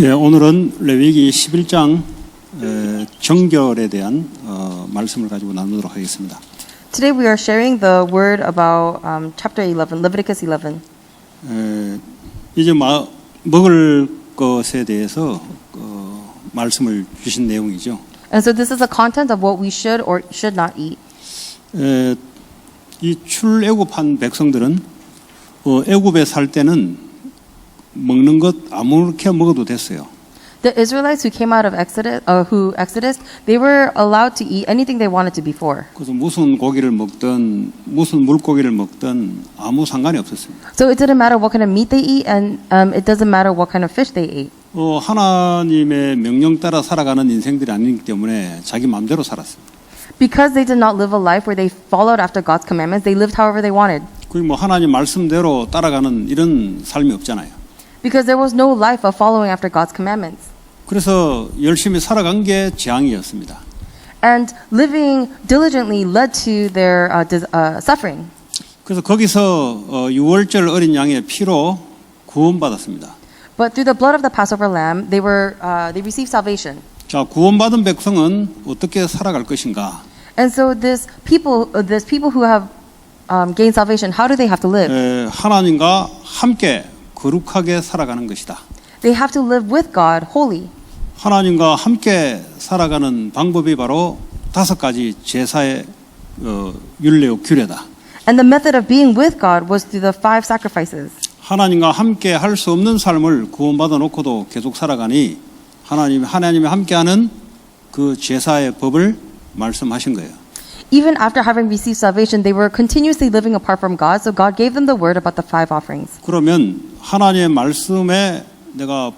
예, 오늘은 레위기 11장 정결에 대한 말씀을 가지고 나누도록 하겠습니다. Today we are sharing the word about chapter 11, Leviticus 11. 이제 먹을 것에 대해서 말씀을 주신 내용이죠. And so this is the content of what we should or should not eat. 이 출애굽한 백성들은 애굽에 살 때는 먹는 것 아무렇게 먹어도 됐어요. The Israelites who came out of Exodus, they were allowed to eat anything they wanted to before. 그래서 무슨 고기를 먹든 무슨 물고기를 먹든 아무 상관이 없었습니다. So it didn't matter what kind of meat they eat, and it doesn't matter what kind of fish they ate. 하나님의 명령 따라 살아가는 인생들이 아니기 때문에 자기 마음대로 살았습니다. Because they did not live a life where they followed after God's commandments, they lived however they wanted. 그 하나님 말씀대로 따라가는 이런 삶이 없잖아요. Because there was no life of following after God's commandments. 그래서 열심히 살아간 게 재앙이었습니다. And living diligently led to their suffering. 그래서 거기서 유월절 어린 양의 피로 구원받았습니다. But through the blood of the Passover lamb, they received salvation. 자, 구원받은 백성은 어떻게 살아갈 것인가? And so these people who have gained salvation, how do they have to live? 하나님과 함께 거룩하게 살아가는 것이다. They have to live with God holy. 하나님과 함께 살아가는 방법이 바로 5가지 제사의 율례요 규례다. And the method of being with God was through the 5 sacrifices. 하나님과 함께 할 수 없는 삶을 구원받아 놓고도 계속 살아가니 하나님이 함께하는 그 제사의 법을 말씀하신 거예요. Even after having received salvation, they were continuously living apart from God, so God gave them the word about the 5 offerings. 그러면 하나님의 말씀에 내가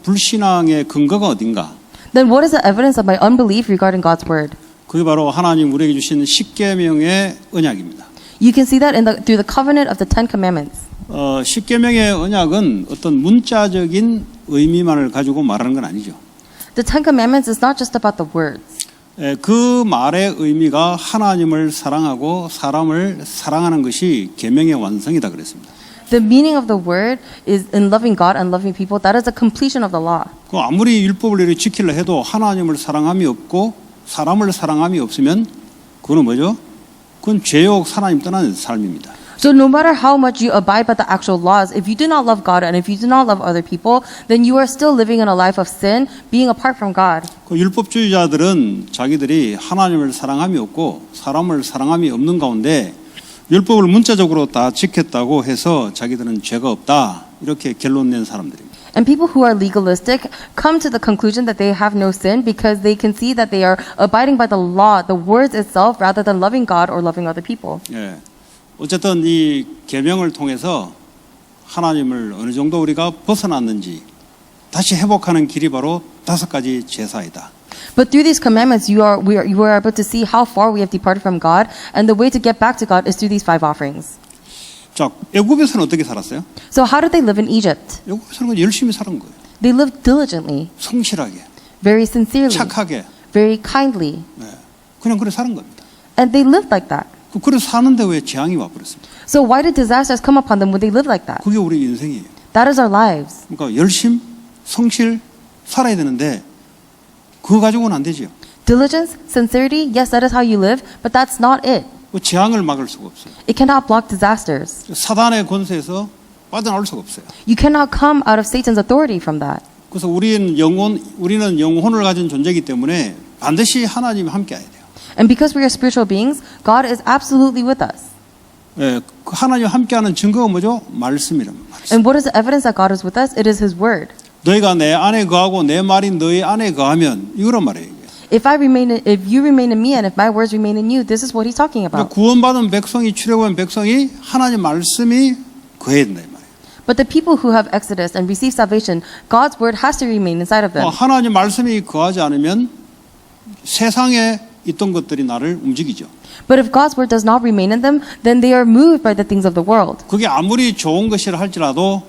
불신앙의 근거가 어딘가? Then what is the evidence of my unbelief regarding God's word? 그게 바로 하나님 우리에게 주신 십계명의 언약입니다. You can see that through the covenant of the 10 commandments. 십계명의 언약은 어떤 문자적인 의미만을 가지고 말하는 건 아니죠. The 10 commandments is not just about the words. 그 말의 의미가 하나님을 사랑하고 사람을 사랑하는 것이 계명의 완성이다 그랬습니다. The meaning of the word is in loving God and loving people. That is the completion of the law. 그 아무리 율법을 이렇게 지키려 해도 하나님을 사랑함이 없고 사람을 사랑함이 없으면 그건 뭐죠? 그건 죄욕 하나님 떠나는 삶입니다. So no matter how much you abide by the actual laws, if you do not love God and if you do not love other people, then you are still living in a life of sin, being apart from God. 그 율법주의자들은 자기들이 하나님을 사랑함이 없고 사람을 사랑함이 없는 가운데 율법을 문자적으로 다 지켰다고 해서 자기들은 죄가 없다 이렇게 결론 낸 사람들입니다. And people who are legalistic come to the conclusion that they have no sin because they can see that they are abiding by the law, the words itself, rather than loving God or loving other people. 예. 어쨌든 이 계명을 통해서 하나님을 어느 정도 우리가 벗어났는지 다시 회복하는 길이 바로 5가지 제사이다. But through these commandments, you are able to see how far we have departed from God, and the way to get back to God is through these 5 offerings. 자, 애굽에서는 어떻게 살았어요? So how did they live in Egypt? 애굽에서는 열심히 사는 거예요. They lived diligently, 성실하게, very sincerely, 착하게, very kindly, 그냥 그래 사는 겁니다. and they lived like that. 그래 사는데 왜 재앙이 와버렸습니다? So why did disasters come upon them when they lived like that? 그게 우리 인생이에요. That is our lives. 그러니까 열심, 성실 살아야 되는데 그거 가지고는 안 되죠. Diligence, sincerity, yes, that is how you live, but that's not it. 재앙을 막을 수가 없어요. It cannot block disasters. 사단의 권세에서 빠져나올 수가 없어요. You cannot come out of Satan's authority from that. 그래서 우리는 영혼을 가진 존재이기 때문에 반드시 하나님이 함께 해야 돼요. And because we are spiritual beings, God is absolutely with us. 하나님 함께하는 증거가 뭐죠? 말씀이란 말씀. And what is the evidence that God is with us? It is His word. 너희가 내 안에 거하고 내 말이 너희 안에 거하면 이거란 말이에요. If you remain in me and if my words remain in you, this is what He's talking about. 구원받은 백성이 출애굽한 백성이 하나님 말씀이 거해야 된다 이 말이에요. But the people who have Exodus and received salvation, God's word has to remain inside of them. 하나님 말씀이 거하지 않으면 세상에 있던 것들이 나를 움직이죠. But if God's word does not remain in them, then they are moved by the things of the world. 그게 아무리 좋은 것이라 할지라도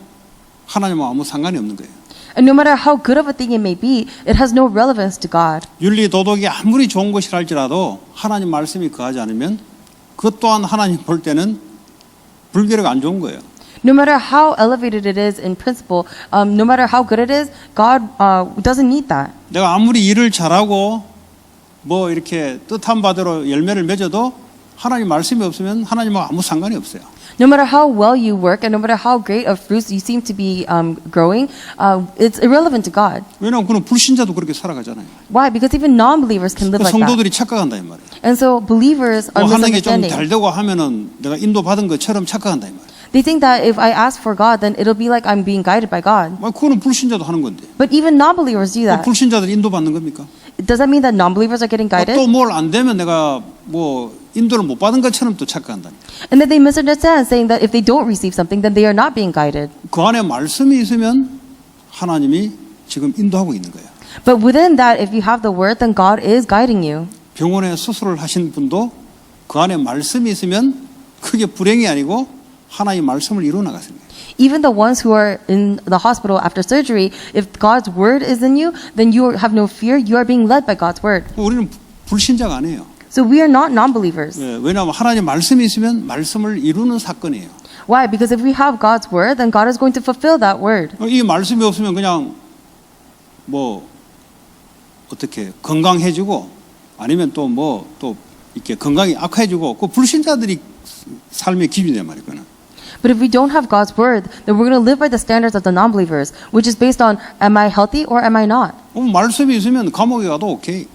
하나님과 아무 상관이 없는 거예요. And no matter how good of a thing it may be, it has no relevance to God. 윤리 도덕이 아무리 좋은 것이라 할지라도 하나님 말씀이 거하지 않으면 그것 또한 하나님 볼 때는 불결하고 안 좋은 거예요. No matter how elevated it is in principle, no matter how good it is, God doesn't need that. 내가 아무리 일을 잘하고 뭐 이렇게 뜻한 바대로 열매를 맺어도 하나님 말씀이 없으면 하나님하고 아무 상관이 없어요. No matter how well you work and no matter how great of fruits you seem to be growing, it's irrelevant to God. 왜냐하면 그는 불신자도 그렇게 살아가잖아요. Why? Because even non-believers can live like that. 성도들이 착각한다 이 말이에요. And so believers are 뭐 하는 게 좀 misunderstanding. 잘 되고 하면은 내가 인도 받은 것처럼 착각한다 이 말이에요. They think that if I ask for God, then it'll be like I'm being guided by God. 그거는 불신자도 하는 건데. But even non-believers do that. 불신자들 인도 받는 겁니까? Does that mean that non-believers are getting guided? 또 뭘 안 되면 내가 뭐 인도를 못 받은 것처럼 또 착각한다. And then they misunderstand, saying that if they don't receive something, then they are not being guided. 그 안에 말씀이 있으면 하나님이 지금 인도하고 있는 거예요. But within that, if you have the word, then God is guiding you. 병원에 수술을 하신 분도 그 안에 말씀이 있으면 크게 불행이 아니고 하나님의 말씀을 이루어 나갔습니다. Even the ones who are in the hospital after surgery, if God's word is in you, then you have no fear. You are being led by God's word. 우리는 불신자가 아니에요. So we are not non-believers. 왜냐하면 하나님 말씀이 있으면 말씀을 이루는 사건이에요. Why? Because if we have God's word, then God is going to fulfill that word. 이 말씀이 없으면 그냥 뭐 어떻게 건강해지고 아니면 또 뭐 또 이렇게 건강이 악화해지고 그 불신자들이 삶의 기준이란 말이에요. 그거는. But if we don't have God's word, then we're going to live by the standards of the non-believers, which is based on, am I healthy or am I not? 말씀이 있으면 감옥에 가도 오케이.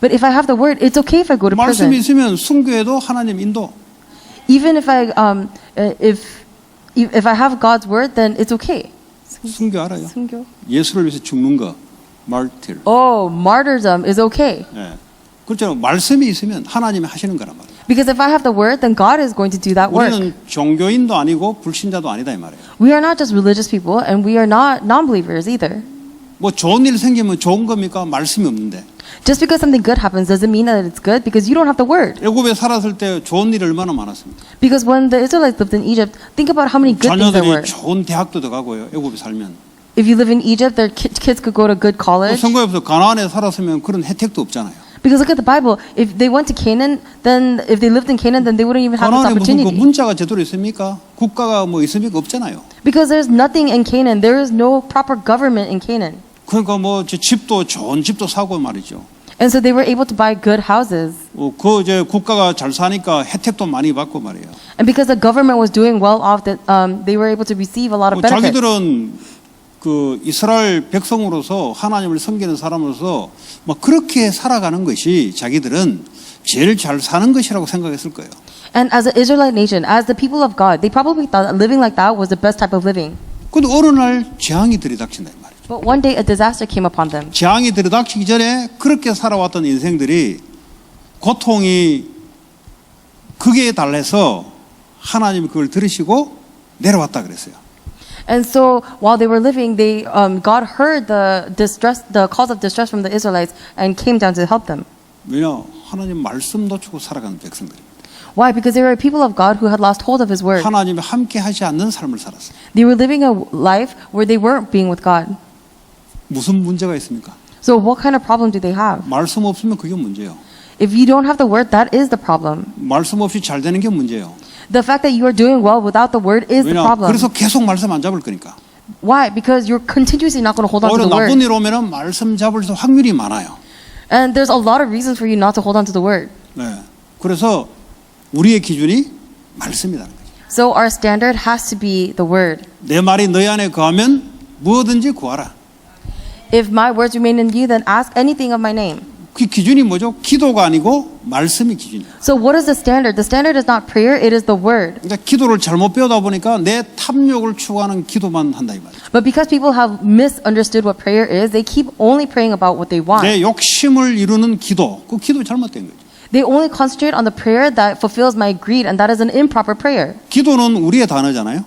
But if I have the word, it's okay if I go to 말씀이 prison. 있으면 순교해도 하나님 인도. Even if I have God's word, then it's okay. 순교 알아요? 순교? 예수를 위해서 죽는 거, martyr. Oh, martyrdom is okay. 예. 그렇죠. 말씀이 있으면 하나님이 하시는 거란 말이에요. Because if I have the word, then God is going to do that work. 우리는 종교인도 아니고 불신자도 아니다 이 말이에요. We are not just religious people, and we are not non-believers either. 뭐 좋은 일 생기면 좋은 겁니까? 말씀이 없는데. Just because something good happens doesn't mean that it's good because you don't have the word. 애굽에 살았을 때 좋은 일이 얼마나 많았습니까? Because when the Israelites lived in Egypt, think about how many good things there were. 자녀들이 좋은 대학도 들어가고요. 애굽에 살면. If you live in Egypt, their kids could go to good college. 성경에서 가나안에 살았으면 그런 혜택도 없잖아요. Because look at the Bible. If they went to Canaan, then if they lived in Canaan, then they wouldn't even have this 가나안에 무슨 그 opportunity. 문자가 제대로 있습니까? 국가가 뭐 있습니까? 없잖아요. Because there's nothing in Canaan. There is no proper government in Canaan. 그러니까 뭐 집도 좋은 집도 사고 말이죠. And so they were able to buy good houses. 그 이제 국가가 잘 사니까 혜택도 많이 받고 말이에요. And because the government was doing well off, that they were able to receive a lot of benefits. 자기들은 그 이스라엘 백성으로서 하나님을 섬기는 사람으로서 뭐 그렇게 살아가는 것이 자기들은 제일 잘 사는 것이라고 생각했을 거예요. And as an Israelite nation, as the people of God, they probably thought that living like that was the best type of living. 근데 어느 날 재앙이 들이닥친다 이 말이죠. But one day a disaster came upon them. 재앙이 들이닥치기 전에 그렇게 살아왔던 인생들이 고통이 극에 달해서 하나님이 그걸 들으시고 내려왔다 그랬어요. And so while they were living, God heard the calls of distress from the Israelites and came down to help them. 왜냐? 하나님 말씀 놓치고 살아가는 백성들입니다. Why? Because they were people of God who had lost hold of His word. 하나님이 함께 하지 않는 삶을 살았어요. They were living a life where they weren't being with God. 무슨 문제가 있습니까? So what kind of problem do they have? 말씀 없으면 그게 문제예요. If you don't have the word, that is the problem. 말씀 없이 잘 되는 게 문제예요. The fact that you are doing well without the word is the 왜냐? problem. 그래서 계속 말씀 안 잡을 거니까. Why? Because you're continuously not going to hold on to 오히려 the 나쁜 word. 일 오면은 말씀 잡을 확률이 많아요. And there's a lot of reasons for you not to hold on to the word. 네. 그래서 우리의 기준이 말씀이라는 거죠. So our standard has to be the word. 내 말이 너희 안에 거하면 무엇든지 구하라. If my words remain in you, then ask anything of my name. 그 기준이 뭐죠? 기도가 아니고 말씀이 기준이에요. So what is the standard? The standard is not prayer, it is the word. 그러니까 기도를 잘못 배우다 보니까 내 탐욕을 추구하는 기도만 한다 이 말이에요. But because people have misunderstood what prayer is, they keep only praying about what they want. 내 욕심을 이루는 기도, 그 기도 잘못된 거죠. They only concentrate on the prayer that fulfills my greed, and that is an improper prayer. 기도는 우리의 단어잖아요.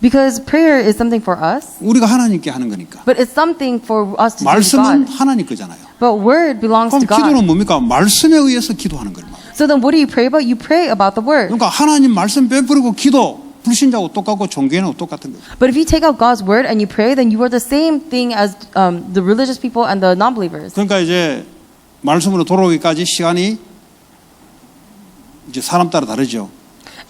Because prayer is something for us, 우리가 하나님께 하는 거니까. but it's something for us to do to 말씀은 God. 하나님 거잖아요. But word belongs 그럼 to God. 기도는 뭡니까? 말씀에 의해서 기도하는 거예요. So then what do you pray about? You pray about the word. 그러니까 하나님 말씀 베풀고 기도 불신자하고 똑같고 종교인하고 똑같은 거예요. But if you take out God's word and you pray, then you are the same thing as the religious people and the non-believers. 그러니까 이제 말씀으로 돌아오기까지 시간이 이제 사람 따라 다르죠.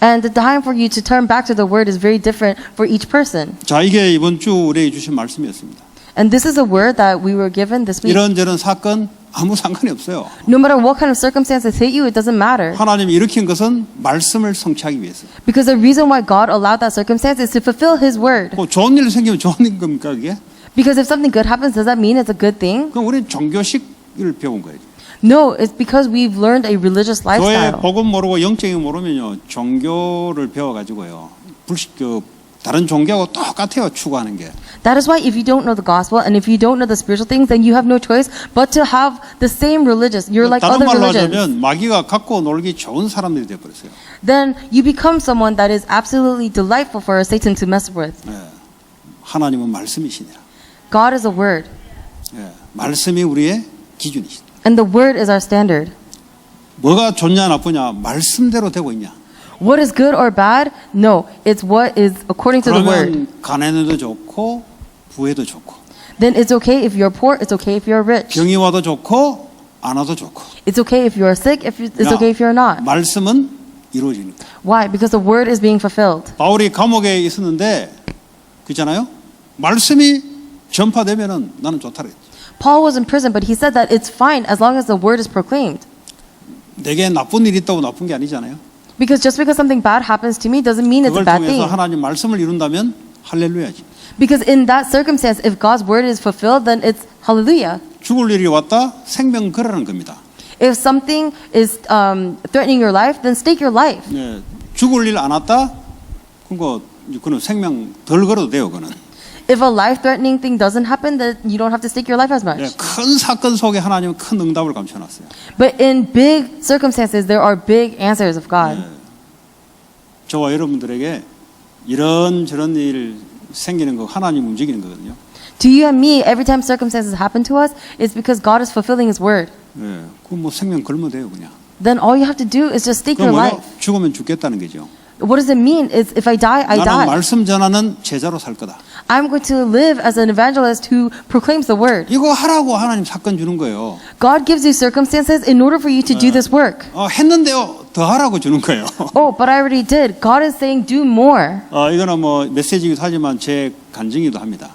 And the time for you to turn back to the word is very different for each person. 자, 이게 이번 주 우리에게 주신 말씀이었습니다. And this is a word that we were given this week. 이런저런 사건 아무 상관이 없어요. No matter what kind of circumstances hit you, it doesn't matter. 하나님이 일으킨 것은 말씀을 성취하기 위해서. Because the reason why God allowed that circumstance is to fulfill His word. 뭐 좋은 일 생기면 좋은 일 겁니까 그게? Because if something good happens, does that mean it's a good thing? 그럼 우리는 종교식을 배운 거예요. No, it's because we've learned a religious 교회 lifestyle. 복음 모르고 영적인 모르면요 종교를 배워가지고요 다른 종교하고 똑같아요 추구하는 게. That is why if you don't know the gospel and if you don't know the spiritual things, then you have no choice but to have the same religious. You're like 다른 other 말로 religions. 하자면 마귀가 갖고 놀기 좋은 사람들이 되어버렸어요. Then you become someone that is absolutely delightful for Satan to mess with. 하나님은 말씀이시니라. God is a word, 말씀이 우리의 기준이시다. and the word is our standard. 뭐가 좋냐 나쁘냐 말씀대로 되고 있냐. What is good or bad? No, it's what is according to the word. 그러면 가난해도 좋고 부해도 좋고 Then it's okay if you're poor, it's okay if you're rich. 병이 와도 좋고 안 와도 좋고. It's okay if you're sick, it's 야, okay if you're not. 말씀은 이루어지니까. Why? Because the word is being fulfilled. 바울이 감옥에 있었는데 그렇잖아요. 말씀이 전파되면은 나는 좋다 그랬지. Paul was in prison, but he said that it's fine as long as the word is proclaimed. 내게 나쁜 일이 있다고 나쁜 게 아니잖아요. Because just because something bad happens to me doesn't mean it's a 그걸 bad 통해서 thing. 하나님 말씀을 이룬다면 할렐루야지. Because in that circumstance, if God's word is fulfilled, then it's hallelujah. 죽을 일이 왔다 생명 걸으라는 겁니다. If something is threatening your life, then stake your life. 네, 죽을 일 안 왔다 그거는 생명 덜 걸어도 돼요. 그거는. If a life-threatening thing doesn't happen, then you don't have to stake your life as much. 네, 큰 사건 속에 하나님은 큰 응답을 감춰놨어요. But in big circumstances, there are big answers of God. 저와 여러분들에게 이런 저런 일 생기는 거 하나님 움직이는 거거든요. To you and me, every time circumstances happen to us, it's because God is fulfilling His word. 네, 그뭐 생명 걸면 돼요 그냥. Then all you have to do is just stake 그럼 your 뭐요? life. 죽으면 죽겠다는 거죠. What does it mean? Is if I die, I 나는 die. 말씀 전하는 제자로 살 거다. I'm going to live as an evangelist who proclaims the word. 이거 하라고 하나님 사건 주는 거예요. God gives you circumstances in order for you to do this work. 했는데요 더 하라고 주는 거예요. Oh, but I already did. God is saying do more. 이거는 뭐 메시지이기도 하지만 제 간증이기도 합니다.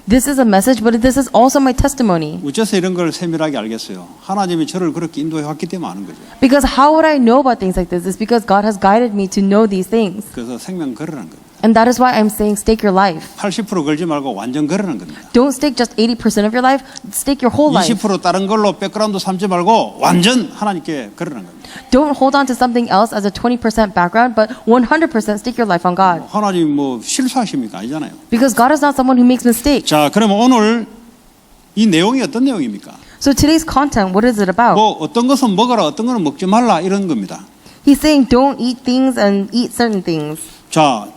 This is a message, but this is also my testimony. 어째서 이런 걸 세밀하게 알겠어요? 하나님이 저를 그렇게 인도해 왔기 때문에 아는 거죠. Because how would I know about things like this? It's because God has guided me to know these things. 그래서 생명 걸으라는 겁니다. And that is why I'm saying stake your life. 80% 걸지 말고 완전 걸으라는 겁니다. Don't stake just 80% of your life, stake your whole life. 20% 다른 걸로 백그라운드 삼지 말고 완전 하나님께 걸으라는 겁니다. Don't hold on to something else as a 20% background, but 100% stake your life on God. 하나님 뭐 실수하십니까? 아니잖아요. Because God is not someone who makes mistakes. 자, 그러면 오늘 이 내용이 어떤 내용입니까? So today's content, what is it about? 뭐 어떤 것은 먹어라, 어떤 것은 먹지 말라 이런 겁니다. He's saying don't eat things and eat certain things. 자,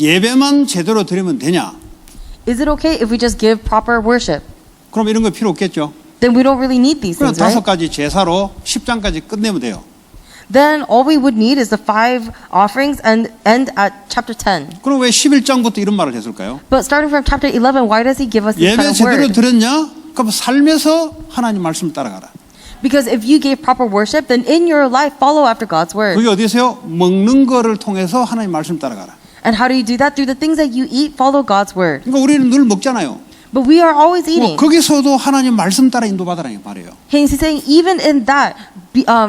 예배만 제대로 드리면 되냐? Is it okay if we just give proper worship? 그럼 이런 거 필요 없겠죠? Then we don't really need these 그럼 things, right? 5가지 제사로 10장까지 끝내면 돼요. Then all we would need is the 5 offerings and end at chapter 10. 그럼 왜 11장부터 이런 말을 했을까요? But starting from chapter 11, why does he give us this 예배 kind of 제대로 word? 드렸냐? 그럼 삶에서 하나님 말씀을 따라가라. Because if you gave proper worship, then in your life follow after God's word. 그게 어디세요? 먹는 거를 통해서 하나님 말씀 따라가라. And how do you do that? Through the things that you eat, follow God's word. 그러니까 우리는 늘 먹잖아요. But we are always eating. 거기서도 하나님 말씀 따라 인도받으라는 말이에요. He's saying even in that,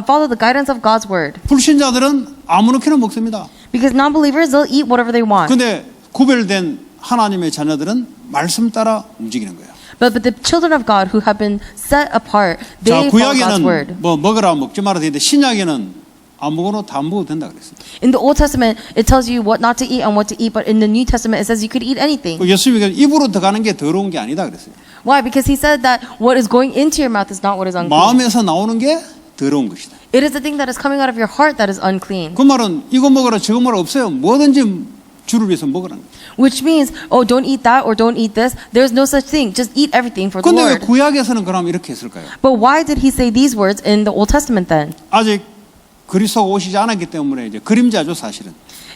follow the guidance of God's word. 불신자들은 아무렇게나 먹습니다. Because non-believers, they'll eat whatever they want. 근데 구별된 하나님의 자녀들은 말씀 따라 움직이는 거예요. But the children of God who have been set apart, 자, they follow God's word. 구약에는 뭐 먹으라 먹지 마라 되는데 신약에는 아무거나 다 먹어도 된다 그랬어요. In the Old Testament, it tells you what not to eat and what to eat, but in the New Testament, it says you could eat anything. 예수님이 입으로 들어가는 게 더러운 게 아니다 그랬어요. Why? Because he said that what is going into your mouth is not what is unclean. 마음에서 나오는 게 더러운 것이다. It is the thing that is coming out of your heart that is unclean. 그 말은 이거 먹어라 저거 먹어라 없어요. 뭐든지 주를 위해서 먹으라는 거예요. Which means, oh, don't eat that or don't eat this. There's no such thing. Just eat everything for the 근데 왜 Lord. 구약에서는 그럼 이렇게 했을까요? But why did he say these words in the Old Testament then? 아직 그리스도가 오시지 않았기 때문에 이제 그림자죠 사실은.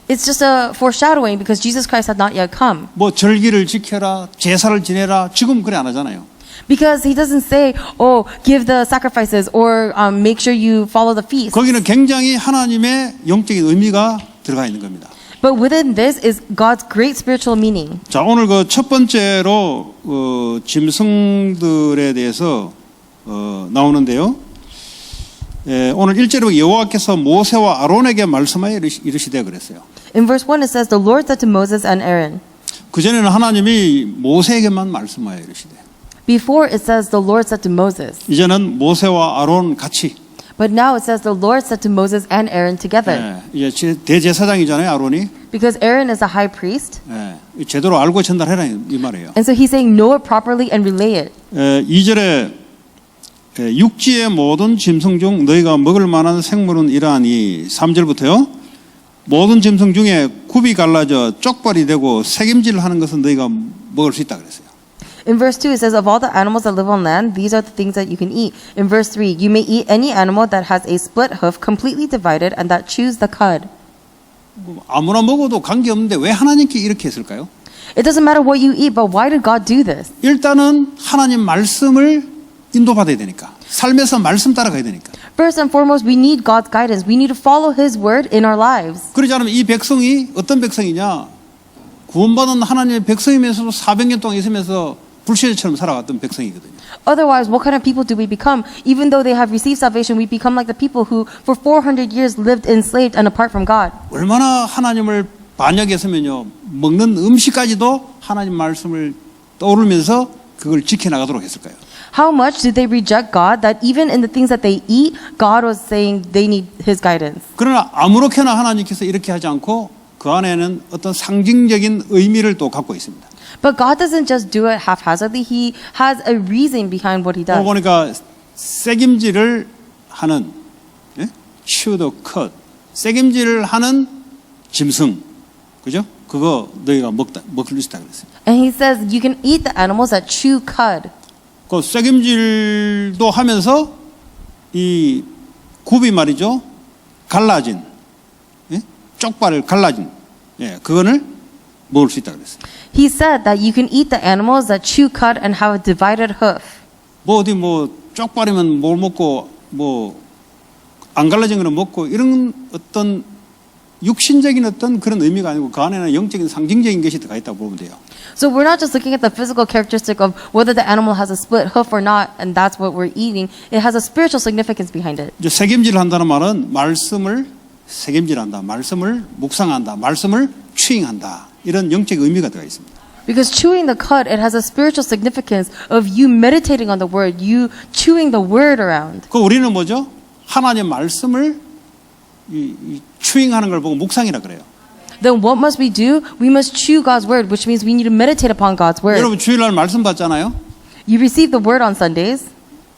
It's just a foreshadowing because Jesus Christ had not yet come. 뭐 절기를 지켜라, 제사를 지내라. 지금 그래 안 하잖아요. Because he doesn't say, oh, give the sacrifices or make sure you follow the feast. 거기는 굉장히 하나님의 영적인 의미가 들어가 있는 겁니다. But within this is God's great spiritual meaning. 자, 오늘 그 첫 번째로 짐승들에 대해서 나오는데요. 오늘 1절에 여호와께서 모세와 아론에게 말씀하여 이르시되 그랬어요. In verse 1 it says, The Lord said to Moses and Aaron. 그전에는 하나님이 모세에게만 말씀하여 이르시되, Before it says, The Lord said to Moses. 이제는 모세와 아론 같이, But now it says, The Lord said to Moses and Aaron together. 이제 대제사장이잖아요, 아론이. Because Aaron is a high priest. 제대로 알고 전달해라 이 말이에요. And so he's saying, Know it properly and relay it. 2절에 육지의 모든 짐승 중 너희가 먹을 만한 생물은 이러하니, 3절부터요. 모든 짐승 중에 굽이 갈라져 쪽발이 되고 새김질하는 것은 너희가 먹을 수 있다 그랬어요. In verse 2 it says, Of all the animals that live on land, these are the things that you can eat. In verse 3, you may eat any animal that has a split hoof completely divided and that chews the cud. 아무나 먹어도 관계없는데 왜 하나님께 이렇게 했을까요? It doesn't matter what you eat, but why did God do this? 일단은 하나님 말씀을 인도받아야 되니까, 삶에서 말씀 따라가야 되니까. First and foremost, we need God's guidance. We need to follow His word in our lives. 그러지 않으면 이 백성이 어떤 백성이냐? 구원받은 하나님의 백성이면서도 400년 동안 있으면서 불신자처럼 살아갔던 백성이거든요. Otherwise, what kind of people do we become? Even though they have received salvation, we become like the people who for 400 years lived enslaved and apart from God. 얼마나 하나님을 반역했으면요, 먹는 음식까지도 하나님 말씀을 떠오르면서 그걸 지켜나가도록 했을까요? How much did they reject God that even in the things that they eat, God was saying they need His guidance? 그러나 아무렇게나 하나님께서 이렇게 하지 않고 그 안에는 어떤 상징적인 의미를 또 갖고 있습니다. But God doesn't just do it haphazardly. He has a reason behind what He does. 보니까 새김질을 하는, chew the cud, 새김질을 하는 짐승, 그죠? 그거 너희가 먹을 수 있다 그랬어요. And He says you can eat the animals that chew cud. 그 새김질도 하면서 이 굽이 말이죠, 갈라진, 쪽발을 갈라진, 그거를 먹을 수 있다 그랬어요. He said that you can eat the animals that chew cud and have a divided hoof. 뭐 어디 뭐 쪽발이면 뭘 먹고 뭐 안 갈라진 거는 먹고 이런 어떤 육신적인 어떤 그런 의미가 아니고 그 안에는 영적인 상징적인 것이 들어가 있다고 보면 돼요. So we're not just looking at the physical characteristic of whether the animal has a split hoof or not, and that's what we're eating. It has a spiritual significance behind it. 이제 새김질을 한다는 말은 말씀을 새김질한다, 말씀을 묵상한다, 말씀을 추잉한다, 이런 영적 의미가 들어가 있습니다. Because chewing the cud, it has a spiritual significance of you meditating on the word, you chewing the word around. 그 우리는 뭐죠? 하나님 말씀을 추잉하는 걸 보고 묵상이라 그래요. Then what must we do? We must chew God's word, which means we need to meditate upon God's word. 여러분 주일날 말씀 받잖아요. You receive the word on Sundays.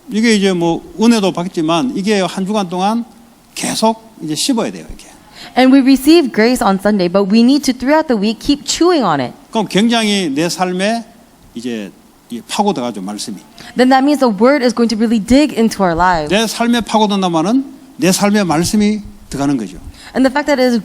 이게 이제 뭐 은혜도 받겠지만 이게 한 주간 동안 계속 이제 씹어야 돼요, 이게. And we receive grace on Sunday, but we need to throughout the week keep chewing on it. 그럼 굉장히 내 삶에 이제 파고들어가죠, 말씀이. Then that means the word is going to really dig into our lives. 내 삶에 파고든다면은 내 삶에 말씀이 들어가는 거죠. And the fact that it is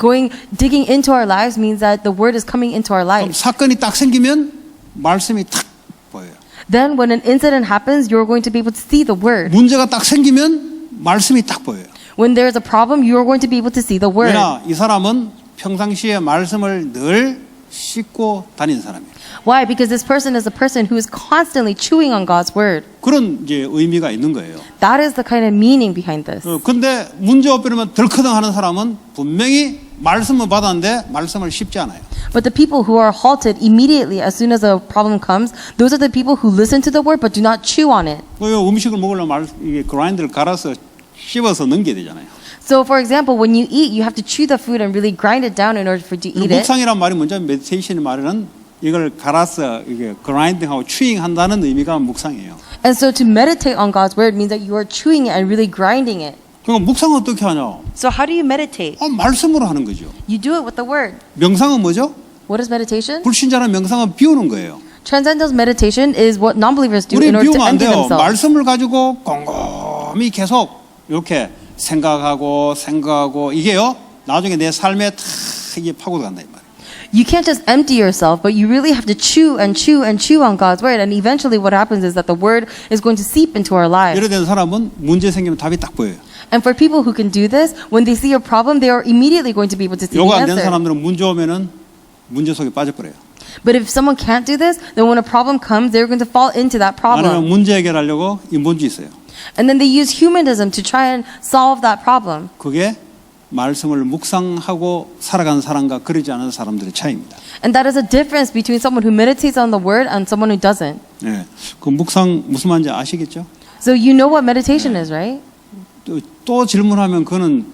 digging into our lives means that the word is coming into our 그럼 lives. 사건이 딱 생기면 말씀이 탁 보여요. Then when an incident happens, you're going to be able to see the word. 문제가 딱 생기면 말씀이 딱 보여요. When there's a problem, you're going to be able to see the word. 왜냐, 이 사람은 평상시에 말씀을 늘 씹고 다니는 사람이에요. Why? Because this person is a person who is constantly chewing on God's word. 그런 이제 의미가 있는 거예요. That is the kind of meaning behind this. 근데 문제 없으면 덜커덩하는 사람은 분명히 말씀을 받았는데 말씀을 씹지 않아요. But the people who are halted immediately as soon as a problem comes, those are the people who listen to the word but do not chew on it. 음식을 먹으려면 이게 그라인더를 갈아서 씹어서 넘겨야 되잖아요. So for example, when you eat, you have to chew the food and really grind it down in order for you to eat it. 묵상이란 말이 먼저 메디테이션의 말은 이걸 갈아서 이게 그라인딩하고 추잉한다는 의미가 묵상이에요. And so to meditate on God's word means that you are chewing it and really grinding it. 그럼 묵상은 어떻게 하냐? So how do you meditate? 말씀으로 하는 거죠. You do it with the word. 명상은 뭐죠? What is meditation? 불신자는 명상은 비우는 거예요. Transcendental meditation is what non-believers do 우리 in order to 비우면 안 empty 돼요. themselves. 말씀을 가지고 곰곰이 계속 이렇게 생각하고 이게요. 나중에 내 삶에 다 이게 파고들어간다 이 말이에요. You can't just empty yourself, but you really have to chew and chew and chew on God's word. And eventually what happens is that the word is going to seep into our lives. 이래 된 사람은 문제 생기면 답이 딱 보여요. And for people who can do this, when they see a problem, they are immediately going to be able to see the 요거 안 된 answer. 사람들은 문제 오면은 문제 속에 빠져버려요. But if someone can't do this, then when a problem comes, they're going to fall into that 아니면 problem. 문제 해결하려고 인본주의 있어요. And then they use humanism to try and solve that problem. 그게 말씀을 묵상하고 살아가는 사람과 그러지 않은 사람들의 차이입니다. And that is a difference between someone who meditates on the word and someone who doesn't. 네. 그 묵상 무슨 말인지 아시겠죠? So you know what meditation is, right? 또 질문하면 그건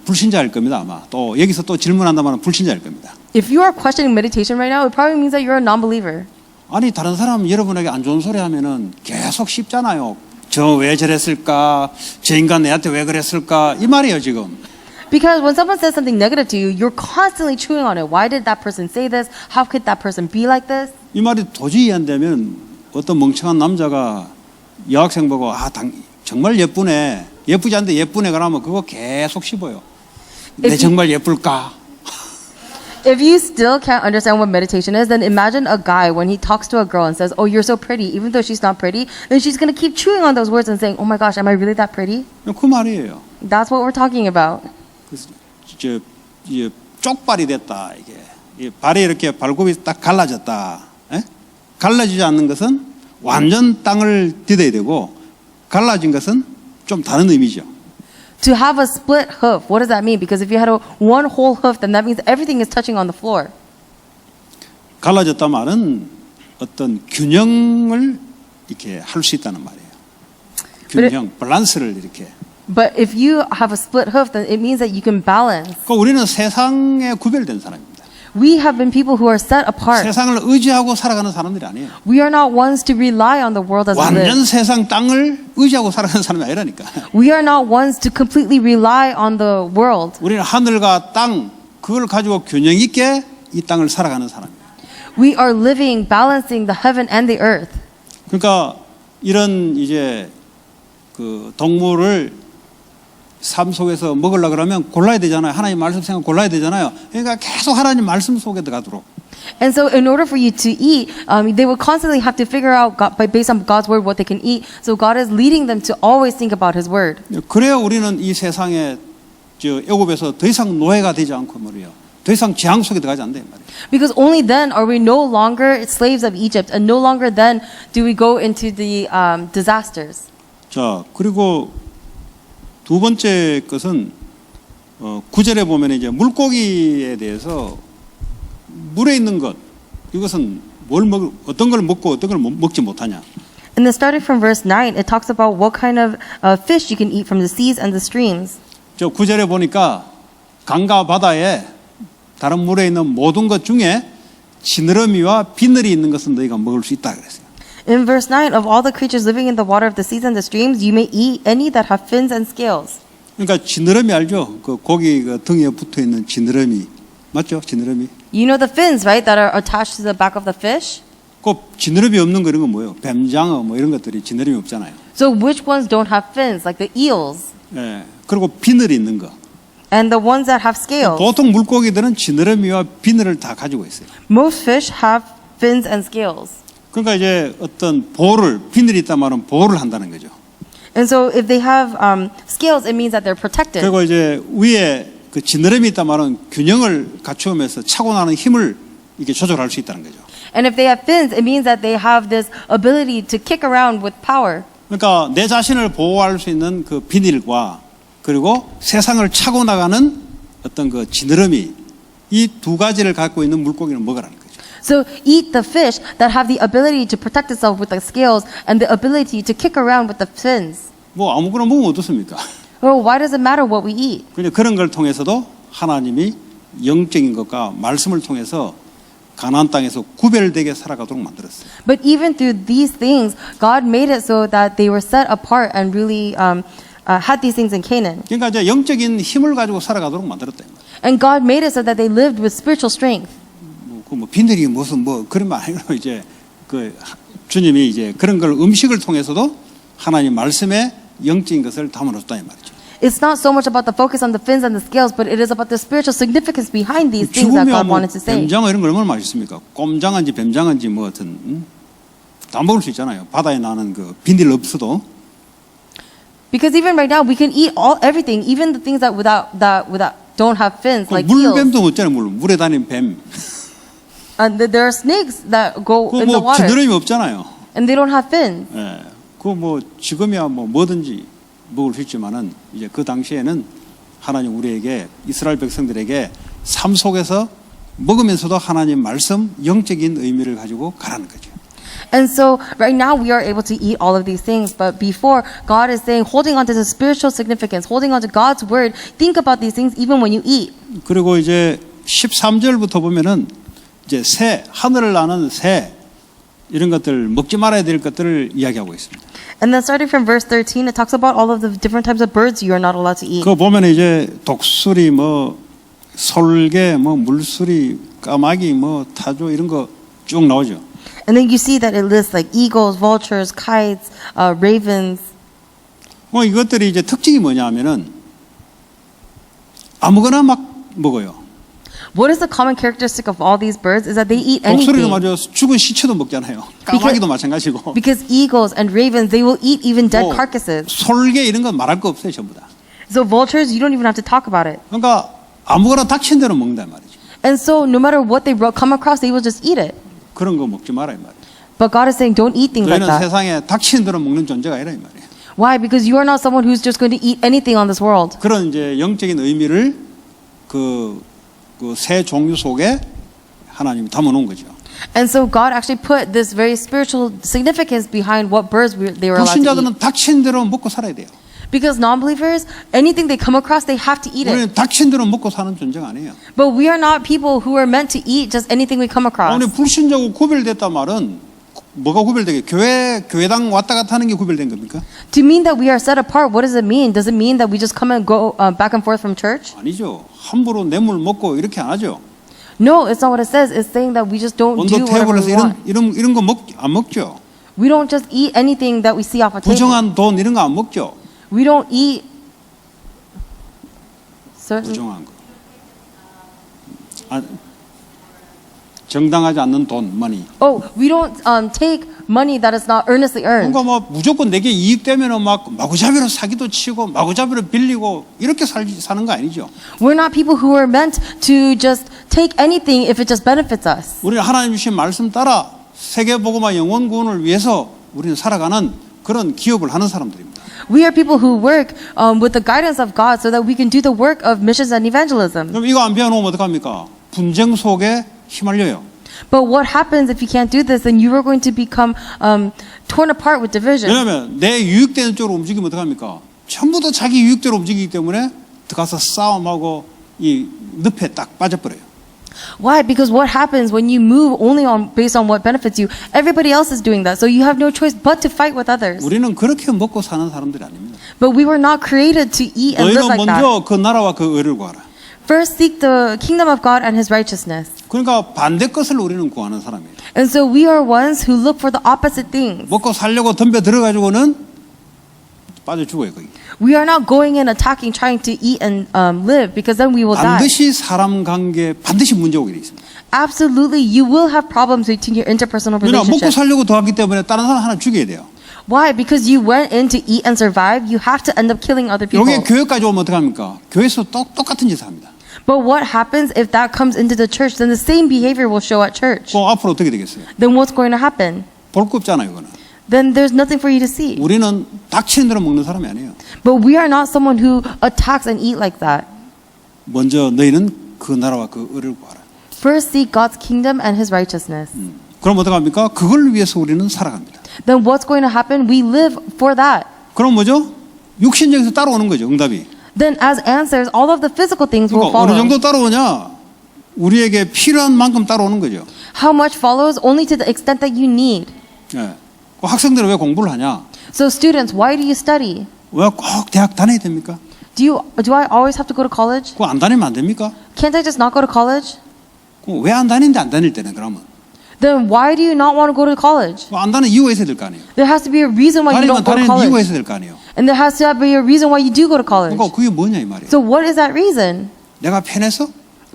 불신자일 겁니다. 아마 또 여기서 또 질문한다면 불신자일 겁니다. If you are questioning meditation right now, it probably means that you're a non-believer. 아니 다른 사람 여러분에게 안 좋은 소리 하면은 계속 씹잖아요. 저 왜 저랬을까? 저 인간 내한테 왜 그랬을까? 이 말이에요 지금. Because when someone says something negative to you, you're constantly chewing on it. Why did that person say this? How could that person be like this? 이 말이 도저히 안 되면 어떤 멍청한 남자가 여학생 보고 정말 예쁘네. 예쁘지 않은데 예쁘네 그러면 그거 계속 씹어요. 내 정말 예쁠까? If you still can't understand what meditation is, then imagine a guy when he talks to a girl and says, "Oh, you're so pretty," even though she's not pretty, then she's going to keep chewing on those words and saying, "Oh my gosh, am I really that pretty?" 그 말이에요. That's what we're talking about. 그래서 이제 쪽발이 됐다 이게 이 발이 이렇게 발굽이 딱 갈라졌다. 에? 갈라지지 않는 것은 완전 땅을 디뎌야 되고 갈라진 것은 좀 다른 의미죠. To have a split hoof, what does that mean? Because if you had one whole hoof, then that means everything is touching on the floor. 갈라졌다 말은 어떤 균형을 이렇게 할 수 있다는 말이에요. 균형, 밸런스를 이렇게. But if you have a split hoof, then it means that you can balance. 그 우리는 세상에 구별된 사람입니다. We have been people who are set apart. 세상을 의지하고 살아가는 사람들이 아니에요. We are not ones to rely on the world as we live. 완전 세상 땅을 의지하고 살아가는 사람이 아니라니까. We are not ones to completely rely on the world. 우리는 하늘과 땅 그걸 가지고 균형 있게 이 땅을 살아가는 사람이에요. We are living, balancing the heaven and the earth. 그러니까 이런 이제 그 동물을 삶 속에서 먹으려 그러면 골라야 되잖아요. 하나님 말씀 생각 골라야 되잖아요. 그러니까 계속 하나님 말씀 속에 들어가도록. And so in order for you to eat, they would constantly have to figure out based on God's word what they can eat. So God is leading them to always think about His word. 그래야 우리는 이 세상에 애굽에서 더 이상 노예가 되지 않고 말이에요. 더 이상 재앙 속에 들어가지 않는다 말이에요. Because only then are we no longer slaves of Egypt, and no longer then do we go into the disasters. 자, 그리고 두 번째 것은 9절에 보면 이제 물고기에 대해서 물에 있는 것 이것은 어떤 걸 먹고 어떤 걸 먹지 못하냐. And then starting from verse 9, it talks about what kind of fish you can eat from the seas and the streams. 저 9절에 보니까 강과 바다에 다른 물에 있는 모든 것 중에 지느러미와 비늘이 있는 것은 너희가 먹을 수 있다 그랬어요. In verse 9, of all the creatures living in the water of the seas and the streams, you may eat any that have fins and scales. 그러니까 지느러미 알죠? 그 고기 그 등에 붙어 있는 지느러미 맞죠? 지느러미. You know the fins, right, that are attached to the back of the fish? 그 지느러미 없는 거 이런 건 뭐예요? 뱀장어 뭐 이런 것들이 지느러미 없잖아요. So which ones don't have fins, like the eels? 예. 그리고 비늘이 있는 거. And the ones that have scales? 보통 물고기들은 지느러미와 비늘을 다 가지고 있어요. Most fish have fins and scales. 그러니까 이제 어떤 비늘이 있다 말은 보호를 한다는 거죠. And so if they have scales, it means that they're protected. 그리고 이제 위에 그 지느러미 있다 말은 균형을 갖추면서 차고 나는 힘을 이렇게 조절할 수 있다는 거죠. And if they have fins, it means that they have this ability to kick around with power. 그러니까 내 자신을 보호할 수 있는 그 비늘과 그리고 세상을 차고 나가는 어떤 그 지느러미 이 두 가지를 갖고 있는 물고기는 먹으라는 거죠. So eat the fish that have the ability to protect itself with the scales and the ability to kick around with the fins. 뭐 아무거나 먹으면 어떻습니까? Well, why does it matter what we eat? 그냥 그런 걸 통해서도 하나님이 영적인 것과 말씀을 통해서 가나안 땅에서 구별되게 살아가도록 만들었어요. But even through these things, God made it so that they were set apart and really had these things in Canaan. 그러니까 이제 영적인 힘을 가지고 살아가도록 만들었다. And God made it so that they lived with spiritual strength. 뭐 비늘이 무슨 뭐 그런 말 아니고 이제 그 주님이 이제 그런 걸 음식을 통해서도 하나님 말씀에 영적인 것을 담아놓았다 이 말이죠. It's not so much about the focus on the fins and the scales, but it is about the spiritual significance behind these things that God 죽으면 뭐 wanted to say. 뱀장어 이런 거 얼마나 맛있습니까? 꼼장어인지 뱀장어인지 뭐 하여튼 다 먹을 수 있잖아요. 바다에 나는 그 비늘 없어도. Because even right now, we can eat everything, even the things that without don't have fins, 그 like eels. 물뱀도 없잖아요. 물에 다니는 뱀. And there are snakes that go in the 그뭐 water, 지느러미 없잖아요. and they don't have fins. 예. 그뭐 지금이야 뭐 뭐든지 먹을 수 있지만은 이제 그 당시에는 하나님 우리에게 이스라엘 백성들에게 삶 속에서 먹으면서도 하나님 말씀 영적인 의미를 가지고 가라는 거죠. And so right now we are able to eat all of these things, but before God is saying, holding on to the spiritual significance, holding on to God's word, think about these things even when you eat. 그리고 이제 13절부터 보면은 이제 새, 하늘을 나는 새 이런 것들 먹지 말아야 될 것들을 이야기하고 있습니다. And then starting from verse 13, it talks about all of the different types of birds you are not allowed to eat. 그거 보면 이제 독수리 뭐 솔개 뭐 물수리 까마귀 뭐 타조 이런 거 쭉 나오죠. And then you see that it lists like eagles, vultures, kites, ravens. 뭐 이것들이 이제 특징이 뭐냐면은 아무거나 막 먹어요. What is the common characteristic of all these birds is that they eat 독수리도 anything. 말이야 죽은 시체도 먹잖아요. 까마귀도 마찬가지고. Because eagles and ravens, they will eat even dead 뭐 carcasses. 솔개 이런 건 말할 거 없어요 전부 다. So vultures, you don't even have to talk about it. 그러니까 아무거나 닥친 대로 먹는단 말이죠. And so no matter what they come across, they will just eat it. 그런 거 먹지 마라 이 말이에요. But God is saying, don't eat things like 너희는 that. 세상에 닥친 대로 먹는 존재가 아니라 이 말이에요. Why? Because you are not someone who's just going to eat anything on this world. 그런 이제 영적인 의미를 새 종류 속에 하나님이 담아놓은 거죠. And so God actually put this very spiritual significance behind what birds they were allowed to eat. 불신자들은 닥친 대로 먹고 살아야 돼요. Because non-believers, anything they come across, they have to eat it. 우리는 닥친 대로 먹고 사는 존재가 아니에요. But we are not people who are meant to eat just anything we come across. 아무리 불신자고 구별됐단 말은 뭐가 구별되게 교회당 왔다 갔다 하는 게 구별된 겁니까? To mean that we are set apart, what does it mean? Does it mean that we just come and go back and forth from church? 아니죠. 함부로 뇌물 먹고 이렇게 안 하죠. No, it's not what it says. It's saying that we just don't do 온도 whatever 테이블에서 we want. 이런 거 안 먹죠. We don't just eat anything that we see off a table. 부정한 돈 이런 거 안 먹죠. We don't eat certain. 부정한 거. 정당하지 않는 돈, money. Oh, we don't take money that is not earnestly earned. 그러니까 뭐 무조건 내게 이익 되면은 막 마구잡이로 사기도 치고 마구잡이로 빌리고 이렇게 사는 거 아니죠. We're not people who are meant to just take anything if it just benefits us. 우리는 하나님 주신 말씀 따라 세계복음화 영원 구원을 위해서 우리는 살아가는 그런 기업을 하는 사람들입니다. We are people who work with the guidance of God so that we can do the work of missions and evangelism. 그럼 이거 안 배워놓으면 어떡합니까? 분쟁 속에 휘말려요. But what happens if you can't do this? Then you are going to become torn apart with division. 왜냐하면 내 유익되는 쪽으로 움직이면 어떡합니까? 전부 다 자기 유익대로 움직이기 때문에 들어가서 싸움하고 이 늪에 딱 빠져버려요. Why? Because what happens when you move only based on what benefits you? Everybody else is doing that, so you have no choice but to fight with others. 우리는 그렇게 먹고 사는 사람들이 아닙니다. But we were not created to eat and live 너희는 like that. 먼저 그 나라와 그 의를 구하라. First, seek the kingdom of God and His righteousness. 그러니까 반대 것을 우리는 구하는 사람이에요. And so we are ones who look for the opposite things. 먹고 살려고 덤벼 들어가지고는 빠져 죽어요 거기. We are not going in attacking, trying to eat and live, because then we will die. 반드시 사람 관계 반드시 문제 오게 돼 있습니다. Absolutely, you will have problems between your interpersonal 왜냐 먹고 relationships. 살려고 도왔기 때문에 다른 사람 하나 죽여야 돼요. Why? Because you went in to eat and survive, you have to end up killing other people. 여기 교회까지 오면 어떡합니까? 교회에서 똑같은 짓을 합니다. But what happens if that comes into the church? Then the same behavior will show at church. 그 앞으로 어떻게 되겠어요? Then what's going to happen? 볼 거 없잖아요 이거는. Then there's nothing for you to see. 우리는 닥치는 대로 먹는 사람이 아니에요. But we are not someone who attacks and eat like that. 먼저 너희는 그 나라와 그 의를 구하라. First seek God's kingdom and His righteousness. 그럼 어떡합니까? 그걸 위해서 우리는 살아갑니다. Then what's going to happen? We live for that. 그럼 뭐죠? 육신적에서 따라오는 거죠 응답이. Then as answers, all of the physical things will 그러니까 어느 follow. 정도 따라오냐? 우리에게 필요한 만큼 따라오는 거죠. How much follows? Only to the extent that you need. 예. 그 학생들은 왜 공부를 하냐? So students, why do you study? 왜 꼭 대학 다녀야 됩니까? Do I always have to go to college? 그거 안 다니면 안 됩니까? Can't I just not go to college? 왜 안 다니는데 안 다닐 때는 그러면? Then why do you not want to go to college? 안 다니는 이유가 있어야 될 거 아니에요. There has to be a reason why you 다니면 don't go to 다니는 이유가 college. 있어야 될 거 아니에요. And there has to be a reason why you do go to college. 그러니까 그게 뭐냐 이 말이에요. So what is that reason? 내가 편해서?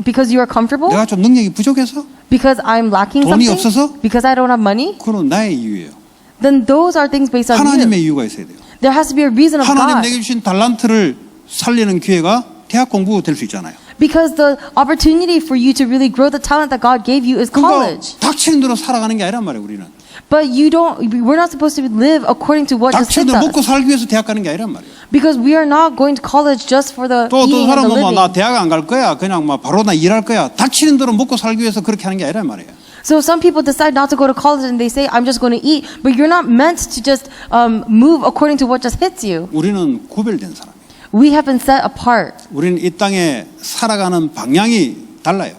Because you are comfortable? 내가 좀 능력이 부족해서? Because I'm lacking 돈이 something? 없어서? Because I don't have money? 그건 나의 이유예요. Then those are things based on you. 하나님의 이유가 있어야 돼요. There has to be a reason of 하나님 God. 내게 주신 달란트를 살리는 기회가 대학 공부 될 수 있잖아요. Because the opportunity for you to really grow the talent that God gave you is 그러니까 college. 닥치는 대로 살아가는 게 아니란 말이에요. 우리는 But we're not supposed to live according to what just 닥치는 hits 대로 먹고 us. 살기 위해서 대학 가는 게 아니란 말이에요. Because we are not going to college just for the 또 eating and the 사람은 뭐 나 living. 대학 안 갈 거야. 그냥 막 바로 나 일할 거야. 닥치는 대로 먹고 살기 위해서 그렇게 하는 게 아니란 말이에요. So some people decide not to go to college and they say, I'm just going to eat. But you're not meant to just move according to what just hits you. 우리는 구별된 사람이에요. We have been set apart. 우리는 이 땅에 살아가는 방향이 달라요.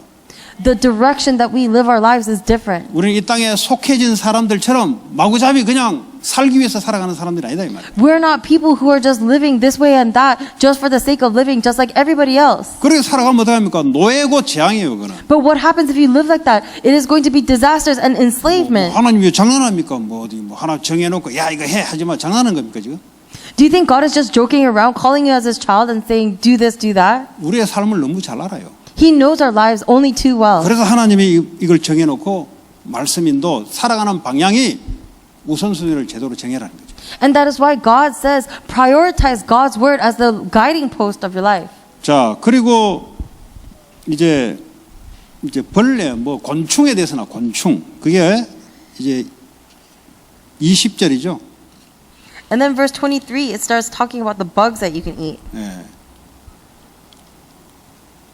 The direction that we live our lives is different. 우리는 이 땅에 속해진 사람들처럼 마구잡이 그냥 살기 위해서 살아가는 사람들이 아니다 이 말이에요. We're not people who are just living this way and that just for the sake of living, just like everybody else. 그렇게 살아가면 어떻게 합니까? 노예고 재앙이에요, 그거는. But what happens if you live like that? It is going to be disasters and enslavement. 하나님 왜 장난합니까? 뭐 어디 뭐 하나 정해놓고 야 이거 해 하지 마 장난하는 겁니까 지금? Do you think God is just joking around, calling you as his child and saying, do this, do that? 우리의 삶을 너무 잘 알아요. He knows our lives only too well. 그래서 하나님이 이걸 정해놓고 말씀인도 살아가는 방향이 우선순위를 제대로 정해라는 거죠. And that is why God says, prioritize God's word as the guiding post of your life. 자 그리고 이제 벌레 뭐 곤충에 대해서나 곤충 그게 이제 20절이죠. And then verse 23, it starts talking about the bugs that you can eat. 예.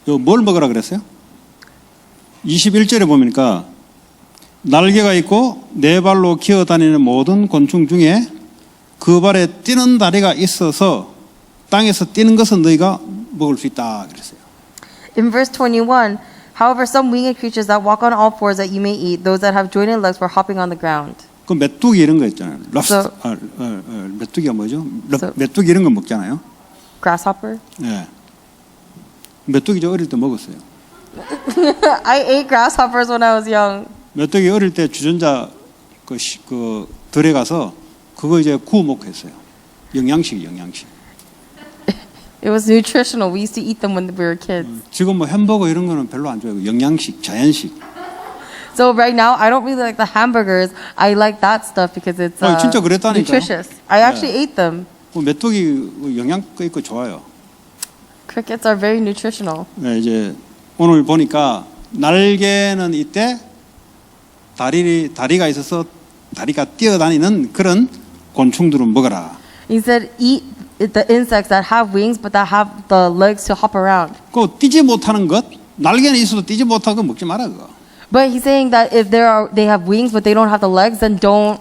뭘 먹으라 그랬어요? 21절에 보니까 날개가 있고 네 발로 기어다니는 모든 곤충 중에 그 발에 뛰는 다리가 있어서 땅에서 뛰는 것은 너희가 먹을 수 있다 그랬어요. In verse 21, however, some winged creatures that walk on all fours that you may eat, those that have jointed legs for hopping on the ground. 그 메뚜기 이런 거 있잖아요. So- 메뚜기가 뭐죠? So- 메뚜기 이런 거 먹잖아요. Grasshopper? 예. 메뚜기 저 어릴 때 먹었어요. I ate grasshoppers when I was young. 메뚜기 어릴 때 주전자 그 들에 가서 그거 이제 구워 먹고 했어요. 영양식. It was nutritional. We used to eat them when we were kids. 지금 뭐 햄버거 이런 거는 별로 안 좋아해요. 영양식, 자연식. So right now, I don't really like the hamburgers. I like that stuff because it's 진짜 그랬다니까요. nutritious. I actually ate them. 그 메뚜기 영양가 있고 좋아요. Crickets are very nutritional. 네, 이제 오늘 보니까 날개는 이때 다리가 있어서 다리가 뛰어다니는 그런 곤충들은 먹어라. He said, eat the insects that have wings but that have the legs to hop around. 그 뛰지 못하는 것, 날개는 있어도 뛰지 못하고 먹지 마라 그거. But he's saying that if they have wings but they don't have the legs, then don't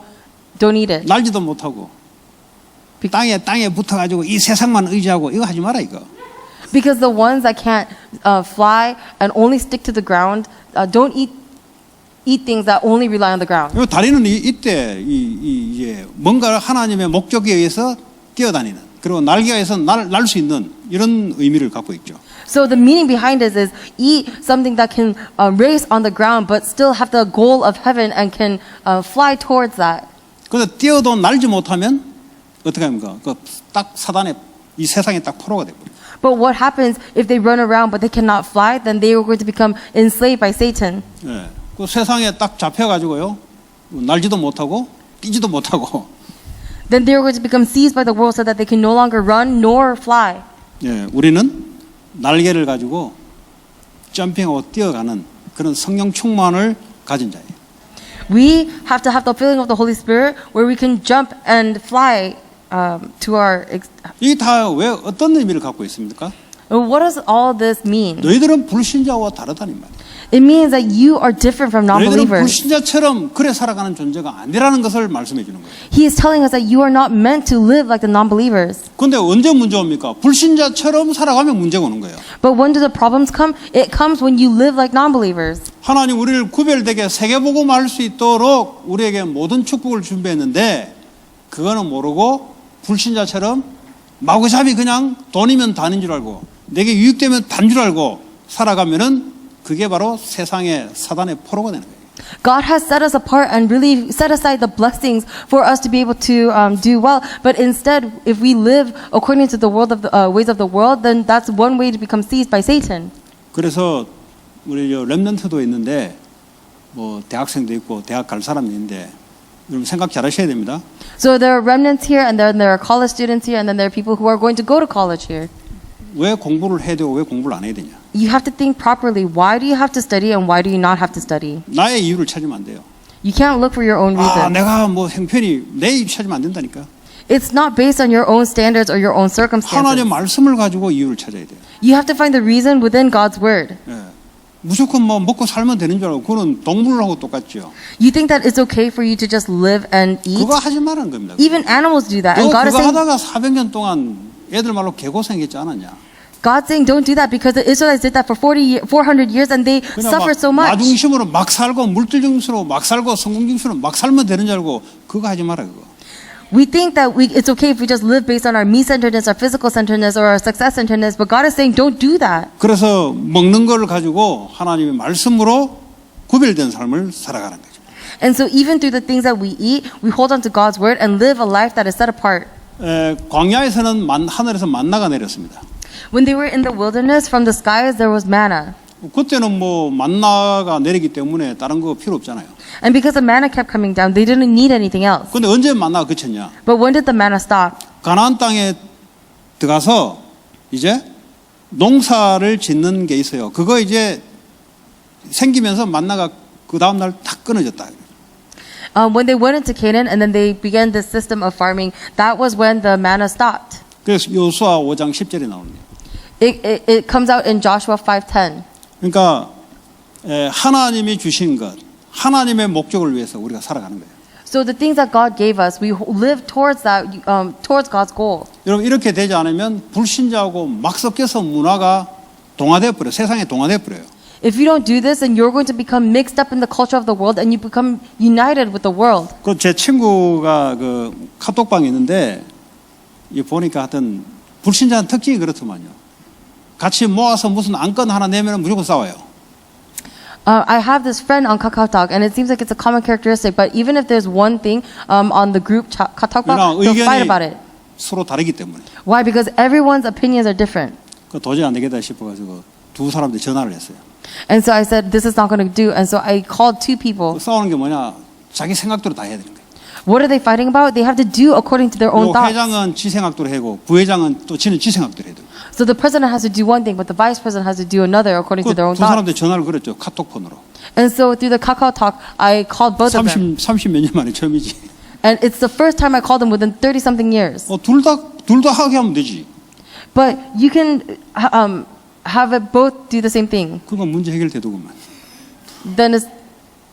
eat it. 날지도 못하고 땅에 붙어가지고 이 세상만 의지하고 이거 하지 마라 이거. Because the ones that can't fly and only stick to the ground, don't eat things that only rely on the ground. 이 다리는 이때 이제 뭔가 하나님의 목적에 의해서 뛰어다니는 그리고 날개가 있어서 날 수 있는 이런 의미를 갖고 있죠. So the meaning behind this is eat something that can race on the ground but still have the goal of heaven and can fly towards that. 그래서 뛰어도 날지 못하면 어떻게 합니까? 그 딱 사단의 이 세상에 딱 포로가 되고. But what happens if they run around but they cannot fly? Then they are going to become enslaved by Satan. 예. 그 세상에 딱 잡혀가지고요. 날지도 못하고 뛰지도 못하고. Then they are going to become seized by the world so that they can no longer run nor fly. 예. 우리는 날개를 가지고 점핑하고 뛰어가는 그런 성령 충만을 가진 자예요. We have to have the feeling of the Holy Spirit where we can jump and fly to our. 이게 다 왜 어떤 의미를 갖고 있습니까? What does all this mean? 너희들은 불신자와 다르다는 말이에요. It means that you are different from 너희들은 non-believers. 불신자처럼 그래 살아가는 존재가 아니라는 것을 말씀해 주는 거예요. He is telling us that you are not meant to live like the non-believers. 근데 언제 문제 옵니까? 불신자처럼 살아가면 문제가 오는 거예요. But when do the problems come? It comes when you live like non-believers. 하나님 우리를 구별되게 세계복음할 수 있도록 우리에게 모든 축복을 준비했는데 그거는 모르고 불신자처럼 마구잡이 그냥 돈이면 다는 줄 알고 내게 유익되면 단 줄 알고 살아가면은 그게 바로 세상의 사단의 포로가 되는 거예요. God has set us apart and really set aside the blessings for us to be able to do well. But instead, if we live according to the world of the ways of the world, then that's one way to become seized by Satan. 그래서 우리 저 렘넌트도 있는데 뭐 대학생도 있고 대학 갈 사람도 있는데 여러분 생각 잘 하셔야 됩니다. So there are remnants here, and then there are college students here, and then there are people who are going to go to college here. 왜 공부를 해야 되고 왜 공부를 안 해야 되냐? You have to think properly. Why do you have to study, and why do you not have to study? 나의 이유를 찾으면 안 돼요. You can't look for your own 아, reason. 내가 뭐 형편이 내 이유 찾으면 안 된다니까. It's not based on your own standards or your own circumstances. 하나님의 말씀을 가지고 이유를 찾아야 돼요. You have to find the reason within God's word. 예. 무조건 뭐 먹고 살면 되는 줄 알고 그거는 동물하고 똑같죠. You think that it's okay for you to just live and eat? 그거 하지 말라는 겁니다. Even animals do that. 너 And God is 그거 saying, 하다가 400년 동안 애들 말로 개고생했지 않았냐? God's saying don't do that because the Israelites did that for 400 years and they 그냥 suffered so 나 much. 중심으로 막 살고 물질 중심으로 막 살고 성공 중심으로 막 살면 되는 줄 알고 그거 하지 마라 그거. We think that it's okay if we just live based on our me-centeredness, our physical centeredness, or our success-centeredness, but God is saying don't do that. 그래서 먹는 걸 가지고 하나님의 말씀으로 구별된 삶을 살아가는 거죠. And so even through the things that we eat, we hold on to God's word and live a life that is set apart. 광야에서는 하늘에서 만나가 내렸습니다. When they were in the wilderness, from the skies there was manna. 그때는 뭐 만나가 내리기 때문에 다른 거 필요 없잖아요. And because the manna kept coming down, they didn't need anything else. 근데 언제 만나가 그쳤냐? But when did the manna stop? 가나안 땅에 들어가서 이제 농사를 짓는 게 있어요. 그거 이제 생기면서 만나가 그 다음 날 탁 끊어졌다. When they went into Canaan and then they began this system of farming, that was when the manna stopped. 그래서 요수아 5장 10절에 나옵니다. It comes out in Joshua 5:10. 그러니까 하나님이 주신 것, 하나님의 목적을 위해서 우리가 살아가는 거예요. So the things that God gave us, we live towards that, towards God's goal. 여러분 이렇게 되지 않으면 불신자하고 막 섞여서 문화가 동화돼 버려, 세상에 동화돼 버려요. If you don't do this, then you're going to become mixed up in the culture of the world, and you become united with the world. 그 제 친구가 그 카톡방에 있는데 이 보니까 하여튼 불신자는 특징이 그렇더만요. 같이 모아서 무슨 안건 하나 내면 무조건 싸워요. I have this friend on KakaoTalk, and it seems like it's a common characteristic. But even if there's one thing on the group KakaoTalk, they'll fight about it. 서로 다르기 때문에. Why? Because everyone's opinions are different. 그 도저히 안 되겠다 싶어가지고 두 사람들 전화를 했어요. And so I said, this is not going to do. And so I called two people. 그 싸우는 게 뭐냐? 자기 생각대로 다 해야 되는 거예요. What are they fighting about? They have to do according to their own thoughts. 회장은 지 생각대로 하고 부회장은 또 지는 지 생각대로 해야 돼요. So the president has to do one thing, but the vice president has to do another according to their own 두 thoughts. 사람들 전화를 걸었죠. 카톡폰으로. And so through the KakaoTalk, I called both of them. 30 몇 년 만에 처음이지. And it's the first time I called them within 30-something years. 둘 다 하게 하면 되지. But you can have it both do the same thing. 그건 문제 해결되더구만. Then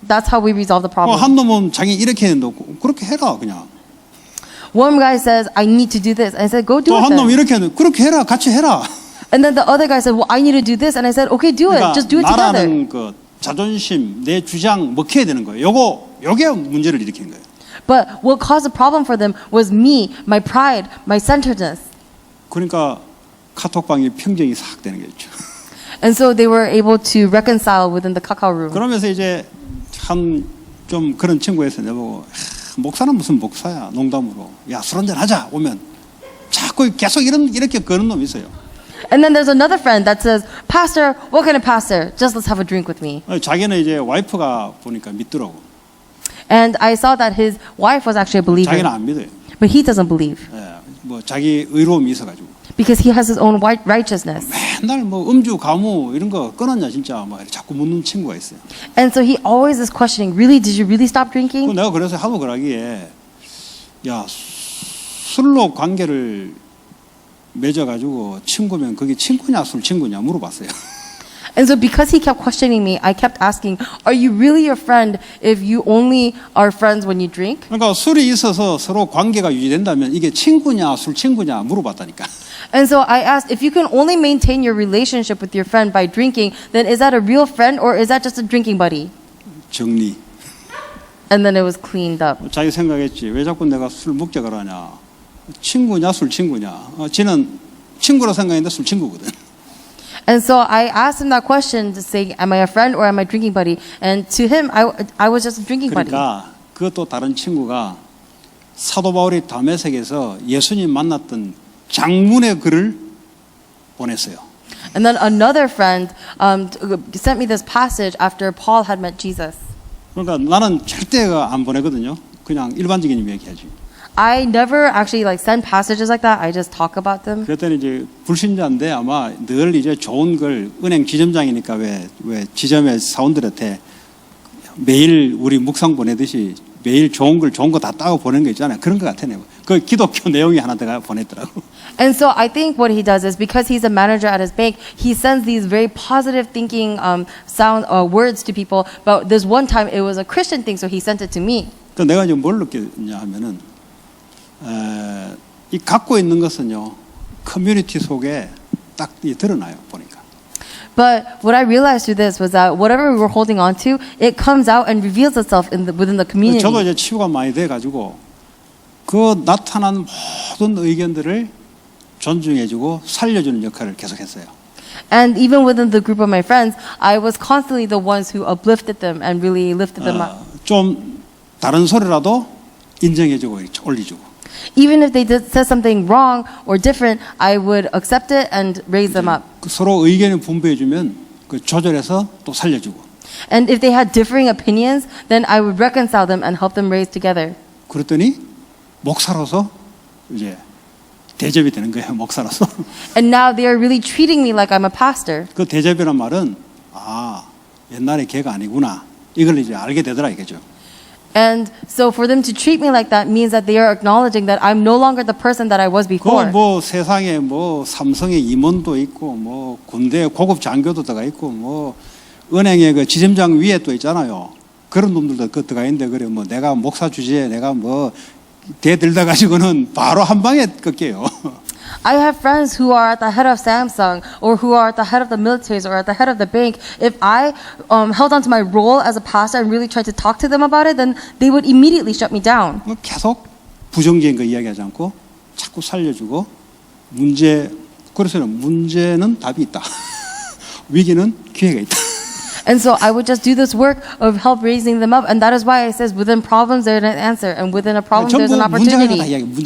that's how we resolve the problem. 한 놈은 자기 이렇게 해놓고 그렇게 해라 그냥. One guy says, I need to do this. I said, go do 또 it 한 놈 then. 이렇게 해놓고 그렇게 해라 같이 해라. And then the other guy said, well, I need to do this. And I said, okay, do it. Just do it together. 나라는 그 자존심, 내 주장 먹혀야 되는 거예요. 요게 문제를 일으키는 거예요. But what caused the problem for them was me, my pride, my centeredness. 그러니까 카톡방이 평정이 싹 되는 거죠. And so they were able to reconcile within the Kakao room. 그러면서 이제 좀 그런 친구에서 내보고 목사는 무슨 목사야 농담으로 야 술 한잔 하자 오면 자꾸 계속 이렇게 거는 놈이 있어요. And then there's another friend that says, Pastor, what kind of pastor? Just let's have a drink with me. 자기는 이제 와이프가 보니까 믿더라고. And I saw that his wife was actually a believer. 자기는 안 믿어요. But he doesn't believe. 뭐 자기 의로움이 있어가지고. Because he has his own righteousness. 맨날 뭐 음주 가무 이런 거 끊었냐 진짜 뭐 자꾸 묻는 친구가 있어요. And so he always is questioning, really, did you really stop drinking? 내가 그래서 하도 그러기에 야 술로 관계를 맺어가지고 친구면 그게 친구냐 술 친구냐 물어봤어요. And so because he kept questioning me, I kept asking, are you really your friend if you only are friends when you drink? 그러니까 술이 있어서 서로 관계가 유지된다면 이게 친구냐 술 친구냐 물어봤다니까. And so I asked, if you can only maintain your relationship with your friend by drinking, then is that a real friend or is that just a drinking buddy? 정리. And then it was cleaned up. 자기 생각했지. 왜 자꾸 내가 술 먹자 그러냐. 친구냐 술 친구냐. 지는 친구로 생각했는데 술 친구거든. And so I asked him that question to say, am I a friend or am I a drinking buddy? And to him, I was just a drinking buddy. 그러니까 그것도 다른 친구가 사도 바울이 다메섹에서 예수님 만났던 장문의 글을 보냈어요. And then another friend sent me this passage after Paul had met Jesus. 그러니까 나는 절대 안 보내거든요. 그냥 일반적인 얘기하지. I never actually like send passages like that. I just talk about them. 그랬더니 이제 불신자인데 아마 늘 이제 좋은 걸 은행 지점장이니까 왜 지점의 사원들한테 매일 우리 묵상 보내듯이 매일 좋은 거 다 따고 보내는 거 있잖아요. 그런 것 같아. 그 기독교 내용이 하나 더 보냈더라고. And so I think what he does is because he's a manager at his bank, he sends these very positive thinking words to people. But this one time it was a Christian thing, so he sent it to me. 그 내가 지금 뭘 느꼈냐 하면은 이 갖고 있는 것은요 커뮤니티 속에 딱 드러나요 보니까. But what I realized through this was that whatever we were holding on to, it comes out and reveals itself within the community. 저도 이제 치유가 많이 돼 가지고 그 나타난 모든 의견들을 존중해주고 살려주는 역할을 계속했어요. And even within the group of my friends, I was constantly the ones who uplifted them and really lifted them up. 좀 다른 소리라도 인정해주고 올려주고. Even if they said something wrong or different, I would accept it and raise them up. 서로 의견을 분배해주면 그 조절해서 또 살려주고. And if they had differing opinions, then I would reconcile them and help them raise together. 그랬더니 목사로서 이제 대접이 되는 거예요. 목사로서. And now they are really treating me like I'm a pastor. 그 대접이란 말은 옛날에 걔가 아니구나. 이걸 이제 알게 되더라 이거죠. And so for them to treat me like that means that they are acknowledging that I'm no longer the person that I was before. 뭐 세상에 뭐 삼성의 임원도 있고 뭐 군대 고급 장교도 들어가 있고 뭐 은행의 그 지점장 위에 또 있잖아요. 그런 놈들도 그 들어가 있는데 그래 뭐 내가 목사 주제에 내가 뭐 대들다 가지고는 바로 한 방에 꺾여요. I have friends who are at the head of Samsung or who are at the head of the militaries or at the head of the bank. If I held on to my role as a pastor and really tried to talk to them about it, then they would immediately shut me down. 계속 부정적인 거 이야기하지 않고 자꾸 살려주고 그래서 문제는 답이 있다. 위기는 기회가 있다. And so I would just do this work of help raising them up. And that is why it says within problems there's an answer. And within a problem there's an opportunity.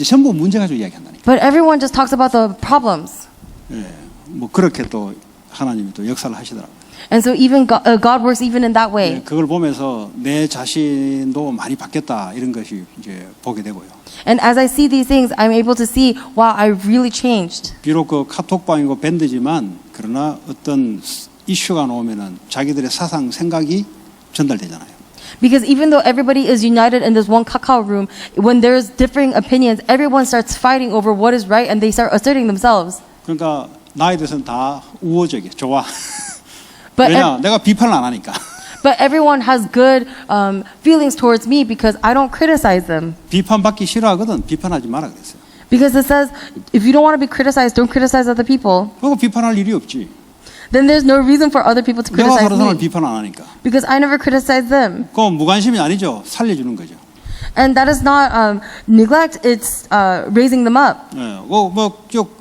전부 문제 가지고 이야기한다니까. But everyone just talks about the problems. 예, 뭐 그렇게 또 하나님이 또 역사를 하시더라고요. And so even God works even in that way. 예, 그걸 보면서 내 자신도 많이 바뀌었다 이런 것이 이제 보게 되고요. And as I see these things, I'm able to see, wow, I really changed. 비록 그 카톡방이고 밴드지만 그러나 어떤 이슈가 나오면은 자기들의 사상 생각이 전달되잖아요. Because even though everybody is united in this one kakao room, when there's differing opinions, everyone starts fighting over what is right and they start asserting themselves. 그러니까 나에 대해서는 다 우호적이야. 좋아. But 왜냐? 내가 비판을 안 하니까. But everyone has good feelings towards me because I don't criticize them. 비판받기 싫어하거든. 비판하지 마라 그랬어요. Because it says, if you don't want to be criticized, don't criticize other people. 그거 비판할 일이 없지. Then there's no reason for other people to 내가 criticize 다른 사람을 me. 비판 안 하니까. Because I never criticize them. 그건 무관심이 아니죠. 살려주는 거죠. And that is not neglect, it's raising them up.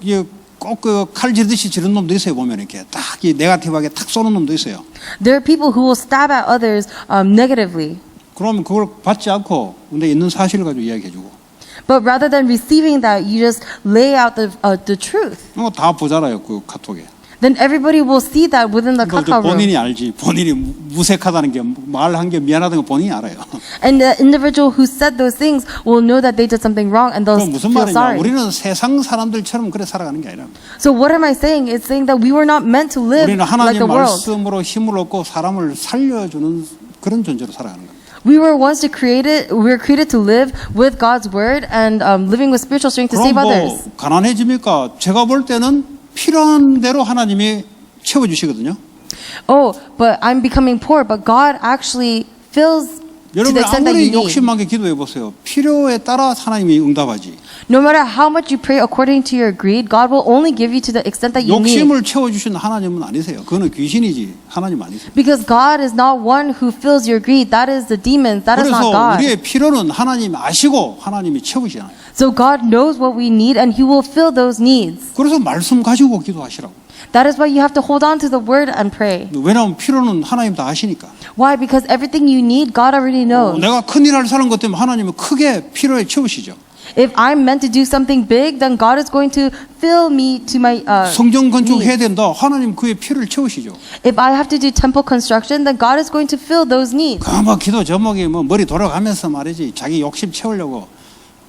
예, 꼭그 칼 지르듯이 지른 놈도 있어요. 보면 이렇게 딱 네거티브하게 탁 쏘는 놈도 있어요. There are people who will stab at others negatively. 그러면 그걸 받지 않고 근데 있는 사실을 가지고 이야기해주고. But rather than receiving that, you just lay out the truth. 이거 다 보잖아요. 그 카톡에. Then everybody will see that within the 그걸 kakao room. 본인이 알지. 본인이 무색하다는 게 말한 게 미안하다는 거 본인이 알아요. And the individual who said those things will know that they did something wrong and they'll 그럼 무슨 feel 말이냐? sorry. 우리는 세상 사람들처럼 그래 살아가는 게 아니라. So what am I saying? It's saying that we were not meant to live 우리는 like 하나님 the world. 말씀으로 힘을 얻고 사람을 살려주는 그런 존재로 살아가는 겁니다. We were created to live with God's word and living with spiritual strength to 그럼 save others. 가난해집니까? 제가 볼 때는 필요한 대로 하나님이 채워주시거든요. Oh, but I'm becoming poor, but God actually fills to 여러분 the extent that 아무리 you need. 욕심 많게 기도해 보세요. 필요에 따라 하나님이 응답하지. No matter how much you pray according to your greed, God will only give you to the extent that you need. 욕심을 채워주신 하나님은 아니세요. 그거는 귀신이지 하나님 아니세요. Because God is not one who fills your greed. That is the demons. That is not 그래서 God. 우리의 필요는 하나님 아시고 하나님이 채우시잖아요. So God knows what we need and He will fill those needs. 그래서 말씀 가지고 기도하시라고. That is why you have to hold on to the word and pray. 왜냐하면 필요는 하나님 다 아시니까. Why? Because everything you need, God already knows. 내가 큰일 할 사는 것 때문에 하나님은 크게 필요에 채우시죠. If I'm meant to do something big, then God is going to fill me to my 성전 건축해야 needs. 된다. 하나님 그의 필요를 채우시죠. If I have to do temple construction, then God is going to fill those needs. 뭐 기도 제목이 뭐 머리 돌아가면서 말이지 자기 욕심 채우려고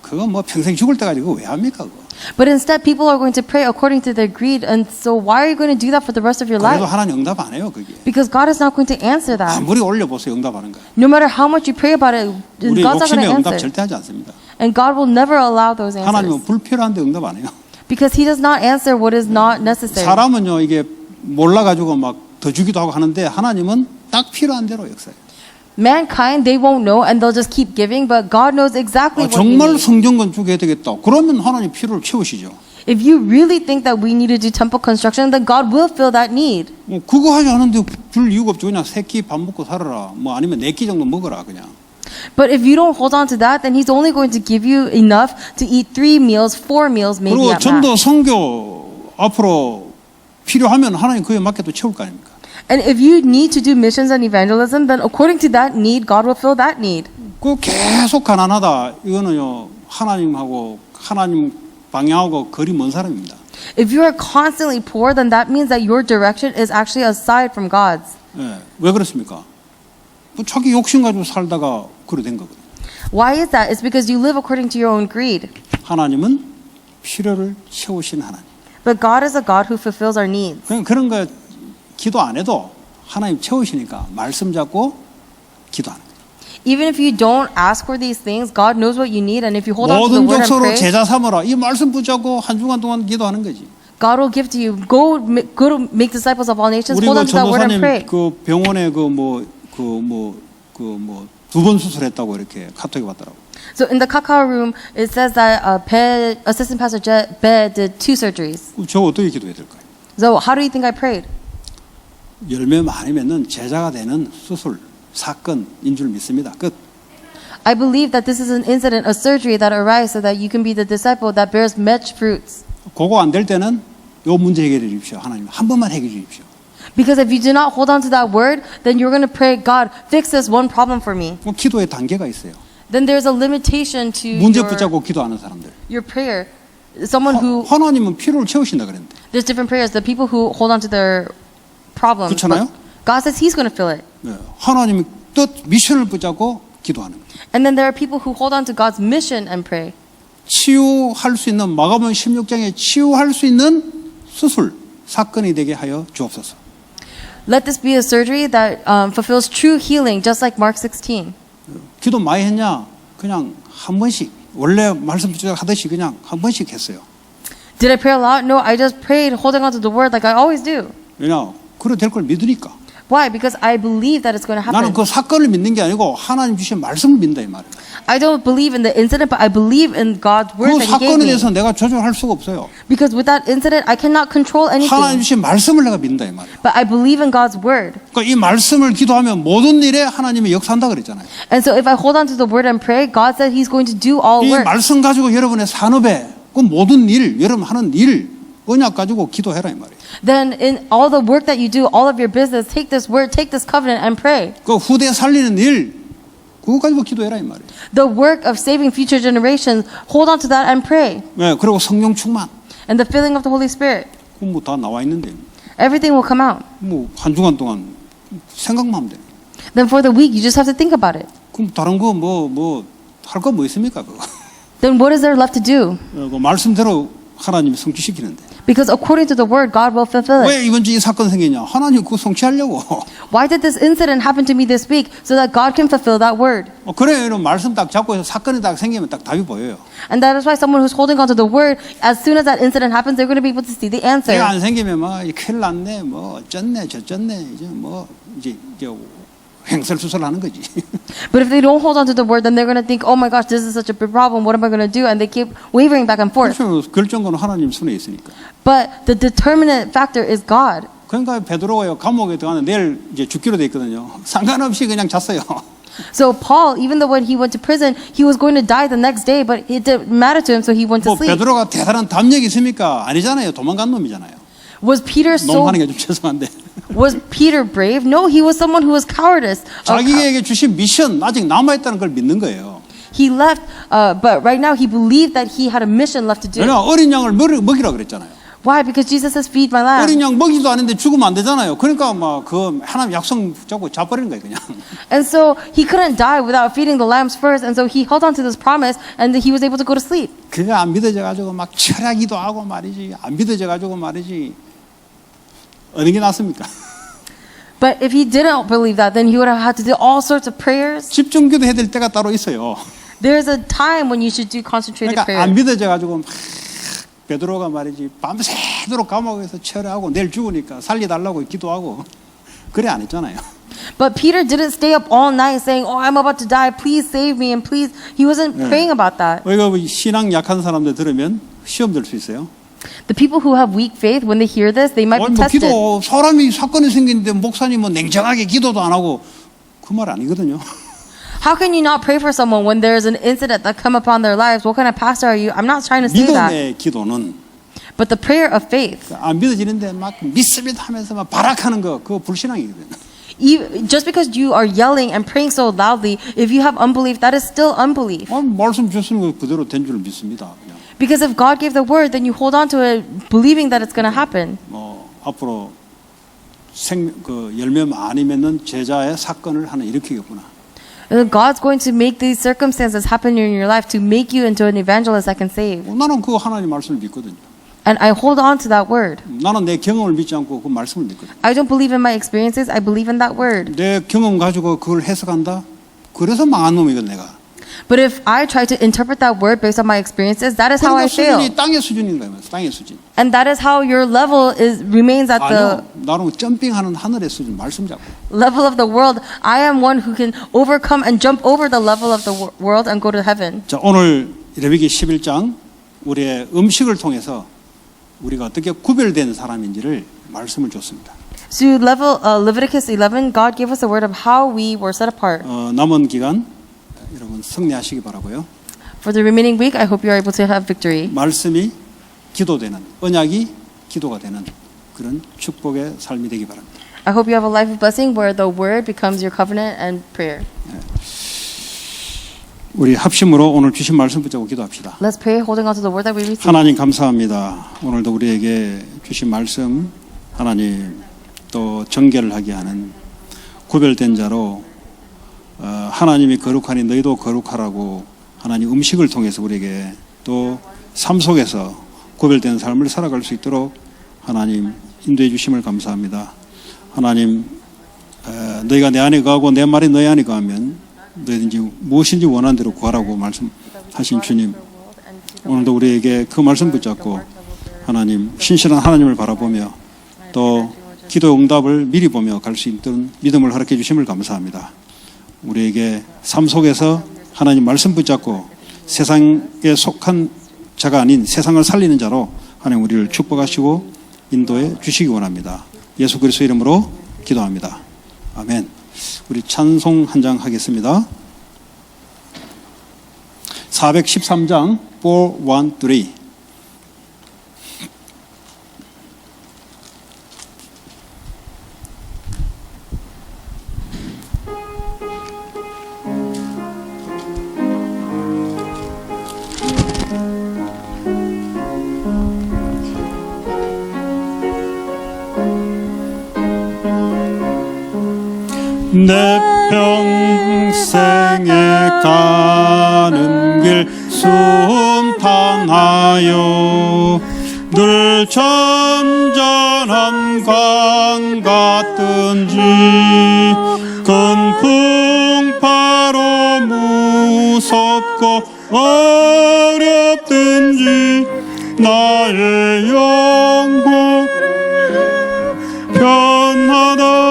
그거 뭐 평생 죽을 때까지 그거 왜 합니까 그거. But instead, people are going to pray according to their greed, and so why are you going to do that for the rest of your 그래도 life? 하나님 응답 안 해요 그게. Because God is not going to answer that. 아무리 올려보세요 응답하는 거예요. No matter how much you pray about it, 우리 God's not going 욕심에 to 응답 answer. 절대 하지 않습니다. And God will never allow those answers. 하나님은 불필요한데 응답 안 해요. Because He does not answer what is not necessary. 사람은요 이게 몰라가지고 막 더 주기도 하고 하는데 하나님은 딱 필요한 대로 역사해요. Mankind, they won't know and they'll just keep giving, but God knows exactly what you 정말 need. 성전 건축해야 되겠다. 그러면 하나님 필요를 채우시죠. If you really think that we need to do temple construction, then God will fill that need. 그거 하지 않은데 줄 이유가 없죠. 그냥 세 끼 밥 먹고 살아라. 뭐 아니면 네 끼 정도 먹어라 그냥. But if you don't hold on to that, then He's only going to give you enough to eat 3 meals, 4 meals, maybe 그리고 at 전도 max. 선교 앞으로 필요하면 하나님 그에 맞게 또 채울 거 아닙니까? And if you need to do missions and evangelism, then according to that need, God will fill that need. 그 계속 가난하다. 이거는요 하나님하고 하나님 방향하고 거리 먼 사람입니다. If you are constantly poor, then that means that your direction is actually aside from God's. 예, 왜 그렇습니까? 뭐 자기 욕심 가지고 살다가 그래 된 거거든요. Why is that? It's because you live according to your own greed. 하나님은 필요를 채우신 하나님. But God is a God who fulfills our needs. 그런 거 기도 안 해도 하나님 채우시니까 말씀 잡고 기도하는 거예요. Even if you don't ask for these things, God knows what you need, and if you hold on to the 모든 word and 족속으로 pray, 제자 삼으라. 이 말씀 붙잡고 한 주간 동안 기도하는 거지. God will give to you. Go to make disciples of all nations. 우리 Hold on 그 to that word and 전도사님 pray. 그 병원에 두 번 수술했다고 이렇게 카톡이 왔더라고. So in the Kakao room, it says that Assistant Pastor Jet did 2 surgeries. 저 어떻게 기도해야 될까요? So how do you think I prayed? 열매 많이 맺는 제자가 되는 수술 사건인 줄 믿습니다. 끝. I believe that this is an incident, a surgery that arises so that you can be the disciple that bears much fruits. 그거 안 될 때는 요 문제 해결해 주십시오. 하나님 한 번만 해결해 주십시오. Because if you do not hold on to that word, then you're going to pray, God, fix this one problem for me. 기도의 단계가 있어요. Then there's a limitation to 문제 붙잡고 기도하는 사람들. your prayer. Someone who, 하나님은 필요를 채우신다 그랬는데. there's different prayers. The people who hold on to their problems. 그렇잖아요? God says He's going to fill it. 네. 하나님이 뜻 미션을 붙잡고 기도하는 거예요. And then there are people who hold on to God's mission and pray. 치유할 수 있는 마가복음 16장에 치유할 수 있는 수술 사건이 되게 하여 주옵소서. Let this be a surgery that fulfills true healing, just like Mark 16. 기도 많이 했냐? 그냥 한 번씩 원래 말씀 하듯이 그냥 한 번씩 했어요. Did I pray a lot? No, I just prayed holding on to the word like I always do. 왜냐? 그래 될 걸 믿으니까. Why? Because I believe that it's going to 나는 happen. 그 사건을 믿는 게 아니고 하나님 주신 말씀을 믿는다 이 말이에요. I don't believe in the incident, but I believe in God's word 그 that He gave 사건에 me. 대해서 내가 조절할 수가 없어요. Because with that incident, I cannot control 하나님 anything. 주신 말씀을 내가 믿는다 이 말이에요. But I believe in God's word. 그러니까 이 말씀을 기도하면 모든 일에 하나님이 역사한다 그랬잖아요. And so if I hold on to the word and pray, God said He's going to do all 이 work. 말씀 가지고 여러분의 산업에 그 모든 일, 여러분 하는 일, 언약 가지고 기도해라 이 말이에요. Then in all the work that you do, all of your business, take this word, take this covenant and pray. 그 후대 살리는 일, 그거 가지고 기도해라 이 말이에요. The work of saving future generations, hold on to that and pray. 네, 그리고 성령 충만, And the filling of the Holy Spirit. 그건 뭐 다 나와 있는데, Everything will come out. 뭐 한 주간 동안 생각만 하면 돼. Then for the week, you just have to think about it. 그럼 다른 거 할 거 뭐 있습니까 그거? Then what is there left to do? 그 말씀대로 하나님이 성취시키는데. Because according to the word, God will fulfill it. 왜 이번 주에 이 사건 생기냐? 하나님 그거 성취하려고. Why did this incident happen to me this week? So that God can fulfill that word. 그래 이런 말씀 딱 잡고 해서 사건이 딱 생기면 딱 답이 보여요. And that is why someone who's holding on to the word, as soon as that incident happens, they're going to be able to see the answer. 내가 안 생기면 뭐 큰일 났네, 뭐 어쩌네 저쩌네 이제 횡설수설하는 거지. But if they don't hold on to the word, then they're going to think, oh my gosh, this is such a big problem. What am I going to do? And they keep wavering back and forth. 그렇죠. 결정권은 하나님 손에 있으니까. But the determinant factor is God. 그러니까 베드로가 감옥에 들어가는 내일 이제 죽기로 돼 있거든요. 상관없이 그냥 잤어요. So Paul, even though when he went to prison, he was going to die the next day, but it didn't matter to him, so he went to 뭐 sleep. 베드로가 대단한 담력이 있습니까? 아니잖아요. 도망간 놈이잖아요. Was Peter so? 놈하는 게 좀 죄송한데. Was Peter brave? No, he was someone who was cowardice. 자기에게 주신 미션 아직 남아 있다는 걸 믿는 거예요. he left, but right now he believed that he had a mission left to do. 왜냐 어린 양을 먹이라 그랬잖아요. Why? Because Jesus says, feed my 어린 lamb. 양 먹이지도 않는데 죽으면 안 되잖아요. 그러니까 막 그 하나님 약속 잡고 자버리는 거예요, 그냥. And so he couldn't die without feeding the lambs first, and so he held on to this promise, and he was able to go to sleep. 그게 안 믿어져 가지고 막 철야기도 하고 말이지. 안 믿어져 가지고 말이지. 어느 게 낫습니까? But if he didn't believe that, then he would have had to do all sorts of prayers. 집중기도 해야 될 때가 따로 있어요. There's a time when you should do concentrated 그러니까 prayer. 안 믿어져 가지고 막 베드로가 말이지 밤새도록 감옥에서 철야하고 내일 죽으니까 살려달라고 기도하고 그래 안 했잖아요. But Peter didn't stay up all night saying, "Oh, I'm about to die. Please save me." And please, he wasn't praying about that. 우리가 신앙 약한 사람들 들으면 시험 들 수 있어요. The people who have weak faith, when they hear this, they might 아니 be 뭐 tested. 기도 사람이 사건이 생기는데 목사님은 냉정하게 기도도 안 하고 그 말 아니거든요. How can you not pray for someone when there's an incident that come upon their lives? What kind of pastor are you? I'm not trying to say that. 믿음의 기도는 But the prayer of faith, 안 믿어지는데 막 믿습니다 하면서 막 발악하는 거 그거 불신앙이거든요. just because you are yelling and praying so loudly, if you have unbelief, that is still unbelief. 말씀 주시는 거 그대로 된 줄 믿습니다. 그냥. Because if God gave the word, then you hold on to it, believing that it's going to happen. 앞으로 열매 많이 맺는 제자의 사건을 하나 일으키겠구나. God's going to make these circumstances happen in your life to make you into an evangelist that can save. 나는 그 하나님 말씀을 믿거든요. And I hold on to that word. 나는 내 경험을 믿지 않고 그 말씀을 믿거든요. I don't believe in my experiences. I believe in that word. 내 경험 가지고 그걸 해석한다? 그래서 망한 놈이거든 내가. But if I try to interpret that word based on my experiences, that is how I 그러니까 fail. 수준이 땅의 수준인 거예요. 땅의 수준. And that is how your level remains at the 아니요. 나는 점핑하는 하늘의 수준 말씀 잡고. level of the world. I am one who can overcome and jump over the level of the world and go to heaven. 자, 오늘 레위기 11장 우리의 음식을 통해서 우리가 어떻게 구별된 사람인지를 말씀을 줬습니다. So Leviticus 11, God gave us a word of how we were set apart. 남은 기간 여러분 승리하시기 바라고요. For the remaining week, I hope you are able to have victory. 말씀이 기도되는 언약이 기도가 되는 그런 축복의 삶이 되기 바랍니다. I hope you have a life of blessing where the word becomes your covenant and prayer. 우리 합심으로 오늘 주신 말씀 붙잡고 기도합시다. Let's pray holding on to the word that we received. 하나님 감사합니다. 오늘도 우리에게 주신 말씀 하나님 또 정결을 하게 하는 구별된 자로 하나님이 거룩하니 너희도 거룩하라고 하나님 음식을 통해서 우리에게 또 삶 속에서 구별된 삶을 살아갈 수 있도록 하나님 인도해 주심을 감사합니다. 하나님 너희가 내 안에 거하고 내 말이 너희 안에 거하면 너희든지 무엇인지 원하는 대로 구하라고 말씀하신 주님, 오늘도 우리에게 그 말씀 붙잡고 하나님 신실한 하나님을 바라보며 또 기도 응답을 미리 보며 갈 수 있는 믿음을 허락해 주심을 감사합니다. 우리에게 삶 속에서 하나님 말씀 붙잡고 세상에 속한 자가 아닌 세상을 살리는 자로 하나님 우리를 축복하시고 인도해 주시기 원합니다. 예수 그리스도 이름으로 기도합니다. 아멘. 우리 찬송 한 장 하겠습니다. 413장 413 내 평생에 가는 길 순탄하여 늘 전전한 강 같든지 큰 풍파로 무섭고 어렵든지 나의 영혼 편하다.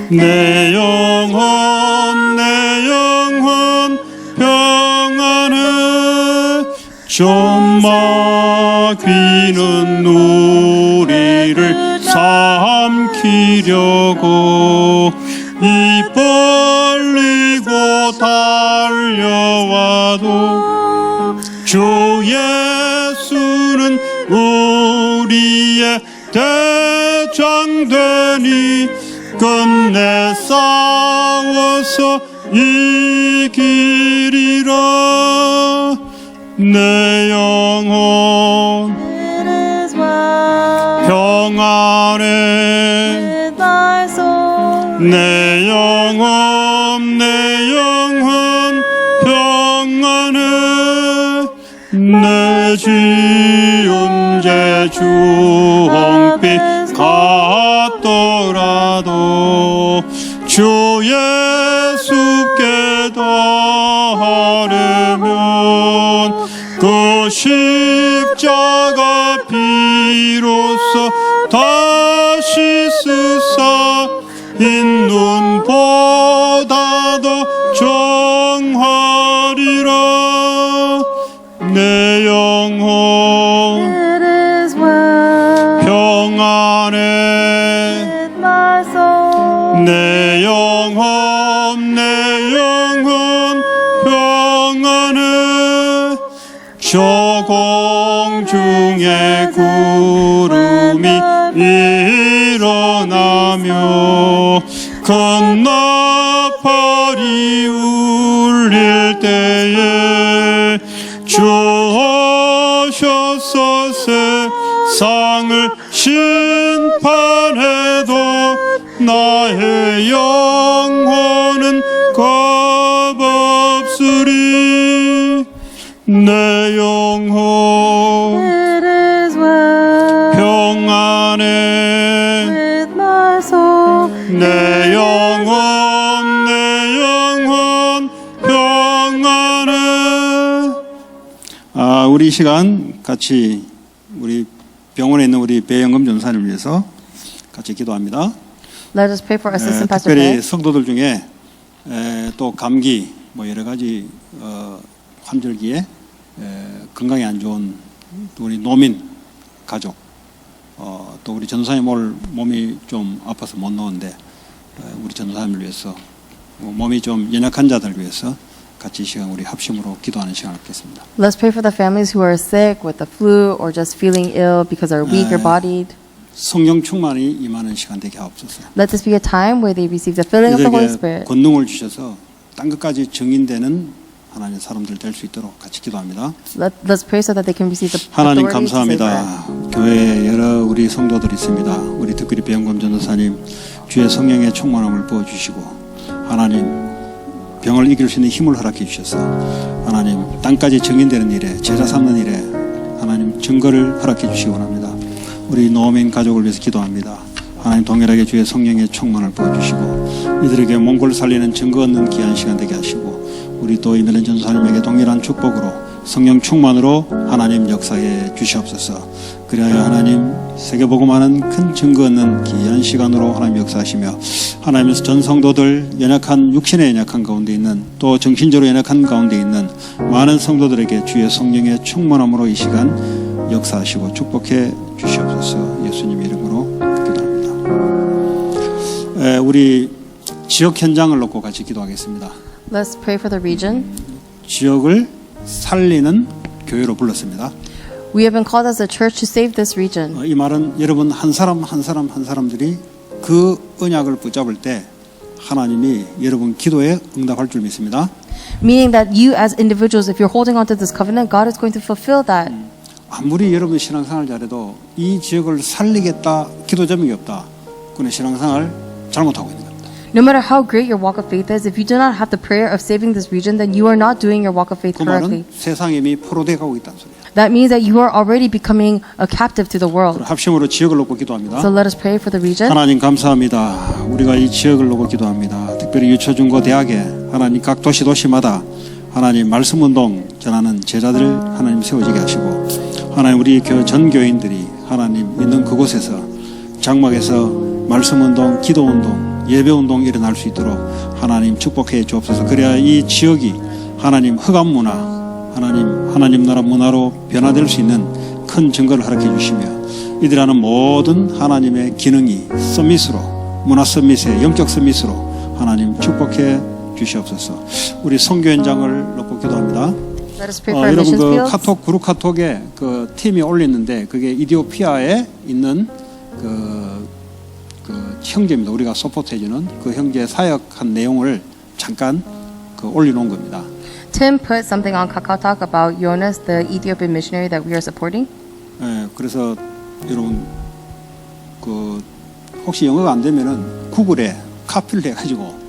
내 영혼 평안해. 좀 막히는 우리를 삼키려고 입 벌리고 달려와도 주 예수는 우리 우리의 대장되니 끝내 싸워서 이기리라. 내 영혼 It is well 평안해. with thy soul. 내 영혼 평안해. 내 지은 죄 주홍빛 같더라도 주 예수께 닿으면 그 십자가 비로소 다시 쓰사 인눈보다도 정하리라. 내 영혼 It is well 평안해. with my soul. 내 영혼 평안해. 저 공중에 구름이 일어나며 큰 나팔이 울릴 때에 주 오셔서 세상을 심판해도 나의 영혼은 겁없으리. 내 영혼 It is well 평안해. with my soul. 내 영혼 평안해. 우리 시간 같이 우리 병원에 있는 우리 배영금 전사님을 위해서 같이 기도합니다. Let us pray for Assistant Pastor 특별히 Bae. 성도들 중에 또 감기 뭐 여러 가지 환절기에 건강이 안 좋은 또 우리 노민 가족 또 우리 전사님 오늘 몸이 좀 아파서 못 나오는데 우리 전사님을 위해서 몸이 좀 연약한 자들 위해서 같이 이 시간 우리 합심으로 기도하는 시간을 갖겠습니다. Let's pray for the families who are sick with the flu or just feeling ill because they're weak or bodied. 성령 충만이 임하는 시간 되게 하옵소서. Let this be a time where they receive the filling of the Holy 이들에게 Spirit. 권능을 주셔서 땅 끝까지 증인되는 하나님의 사람들 될 수 있도록 같이 기도합니다. Let's pray so that they can receive the 하나님 authority to save them. 감사합니다. 교회에 여러 우리 성도들이 있습니다. 우리 특별히 배영검 전도사님 주의 성령의 충만함을 부어주시고 하나님 병을 이길 수 있는 힘을 허락해 주셔서 하나님 땅까지 증인되는 일에 제자 삼는 일에 하나님 증거를 허락해 주시기 원합니다. 우리 노민 가족을 위해서 기도합니다. 하나님 동일하게 주의 성령의 충만을 부어주시고 이들에게 몽골 살리는 증거 얻는 귀한 시간 되게 하시고 우리 또 이멜린 전사님에게 동일한 축복으로 성령 충만으로 하나님 역사해 주시옵소서. 그리하여 하나님 세계복음하는 큰 증거 얻는 귀한 시간으로 하나님 역사하시며 하나님께서 전 성도들 연약한 육신에 연약한 가운데 있는 또 정신적으로 연약한 가운데 있는 많은 성도들에게 주의 성령의 충만함으로 이 시간 역사하시고 축복해 주시옵소서. 예수님 이름으로 기도합니다. 우리 지역 현장을 놓고 같이 기도하겠습니다. Let's pray for the region. 지역을 살리는 교회로 불렀습니다. We have been called as a church to save this region. 이 말은 여러분 한 사람들이 그 언약을 붙잡을 때 하나님이 여러분 기도에 응답할 줄 믿습니다. Meaning that you as individuals, if you're holding on to this covenant, God is going to fulfill that. 아무리 여러분 신앙생활 잘해도 이 지역을 살리겠다 기도 제목이 없다. 그는 신앙생활 잘못하고 있는 겁니다. No matter how great your walk of faith is, if you do not have the prayer of saving this region, then you are not doing your walk of faith 그 correctly. 말은 세상에 이미 포로돼 가고 있다는 소리예요. That means that you are already becoming a captive to the world. 합심으로 지역을 놓고 기도합니다. So let us pray for the region. 하나님 감사합니다. 우리가 이 지역을 놓고 기도합니다. 특별히 유초중고 대학에 하나님 각 도시마다 하나님 말씀운동 전하는 제자들 하나님 세워지게 하시고 하나님 우리 전 교인들이 하나님 있는 그곳에서 장막에서 말씀운동, 기도운동, 예배운동 일어날 수 있도록 하나님 축복해 주옵소서. 그래야 이 지역이 하나님 흑암문화 하나님 나라 문화로 변화될 수 있는 큰 증거를 허락해 주시며 이들 하는 모든 하나님의 기능이 서밋으로 문화 서밋에 영적 서밋으로 하나님 축복해 주시옵소서. 우리 선교 현장을 놓고 기도합니다. Let us pray for our 여러분 missions 그 fields. 카톡 그룹 카톡에 그 팀이 올렸는데 그게 이디오피아에 있는 그 형제입니다. 우리가 서포트해주는 그 형제 사역한 내용을 잠깐 그 올려놓은 겁니다. Tim put something on KakaoTalk about Jonas, the Ethiopian missionary that we are supporting. 그래서 여러분 그 혹시 영어가 안 되면은 구글에 카피를 해가지고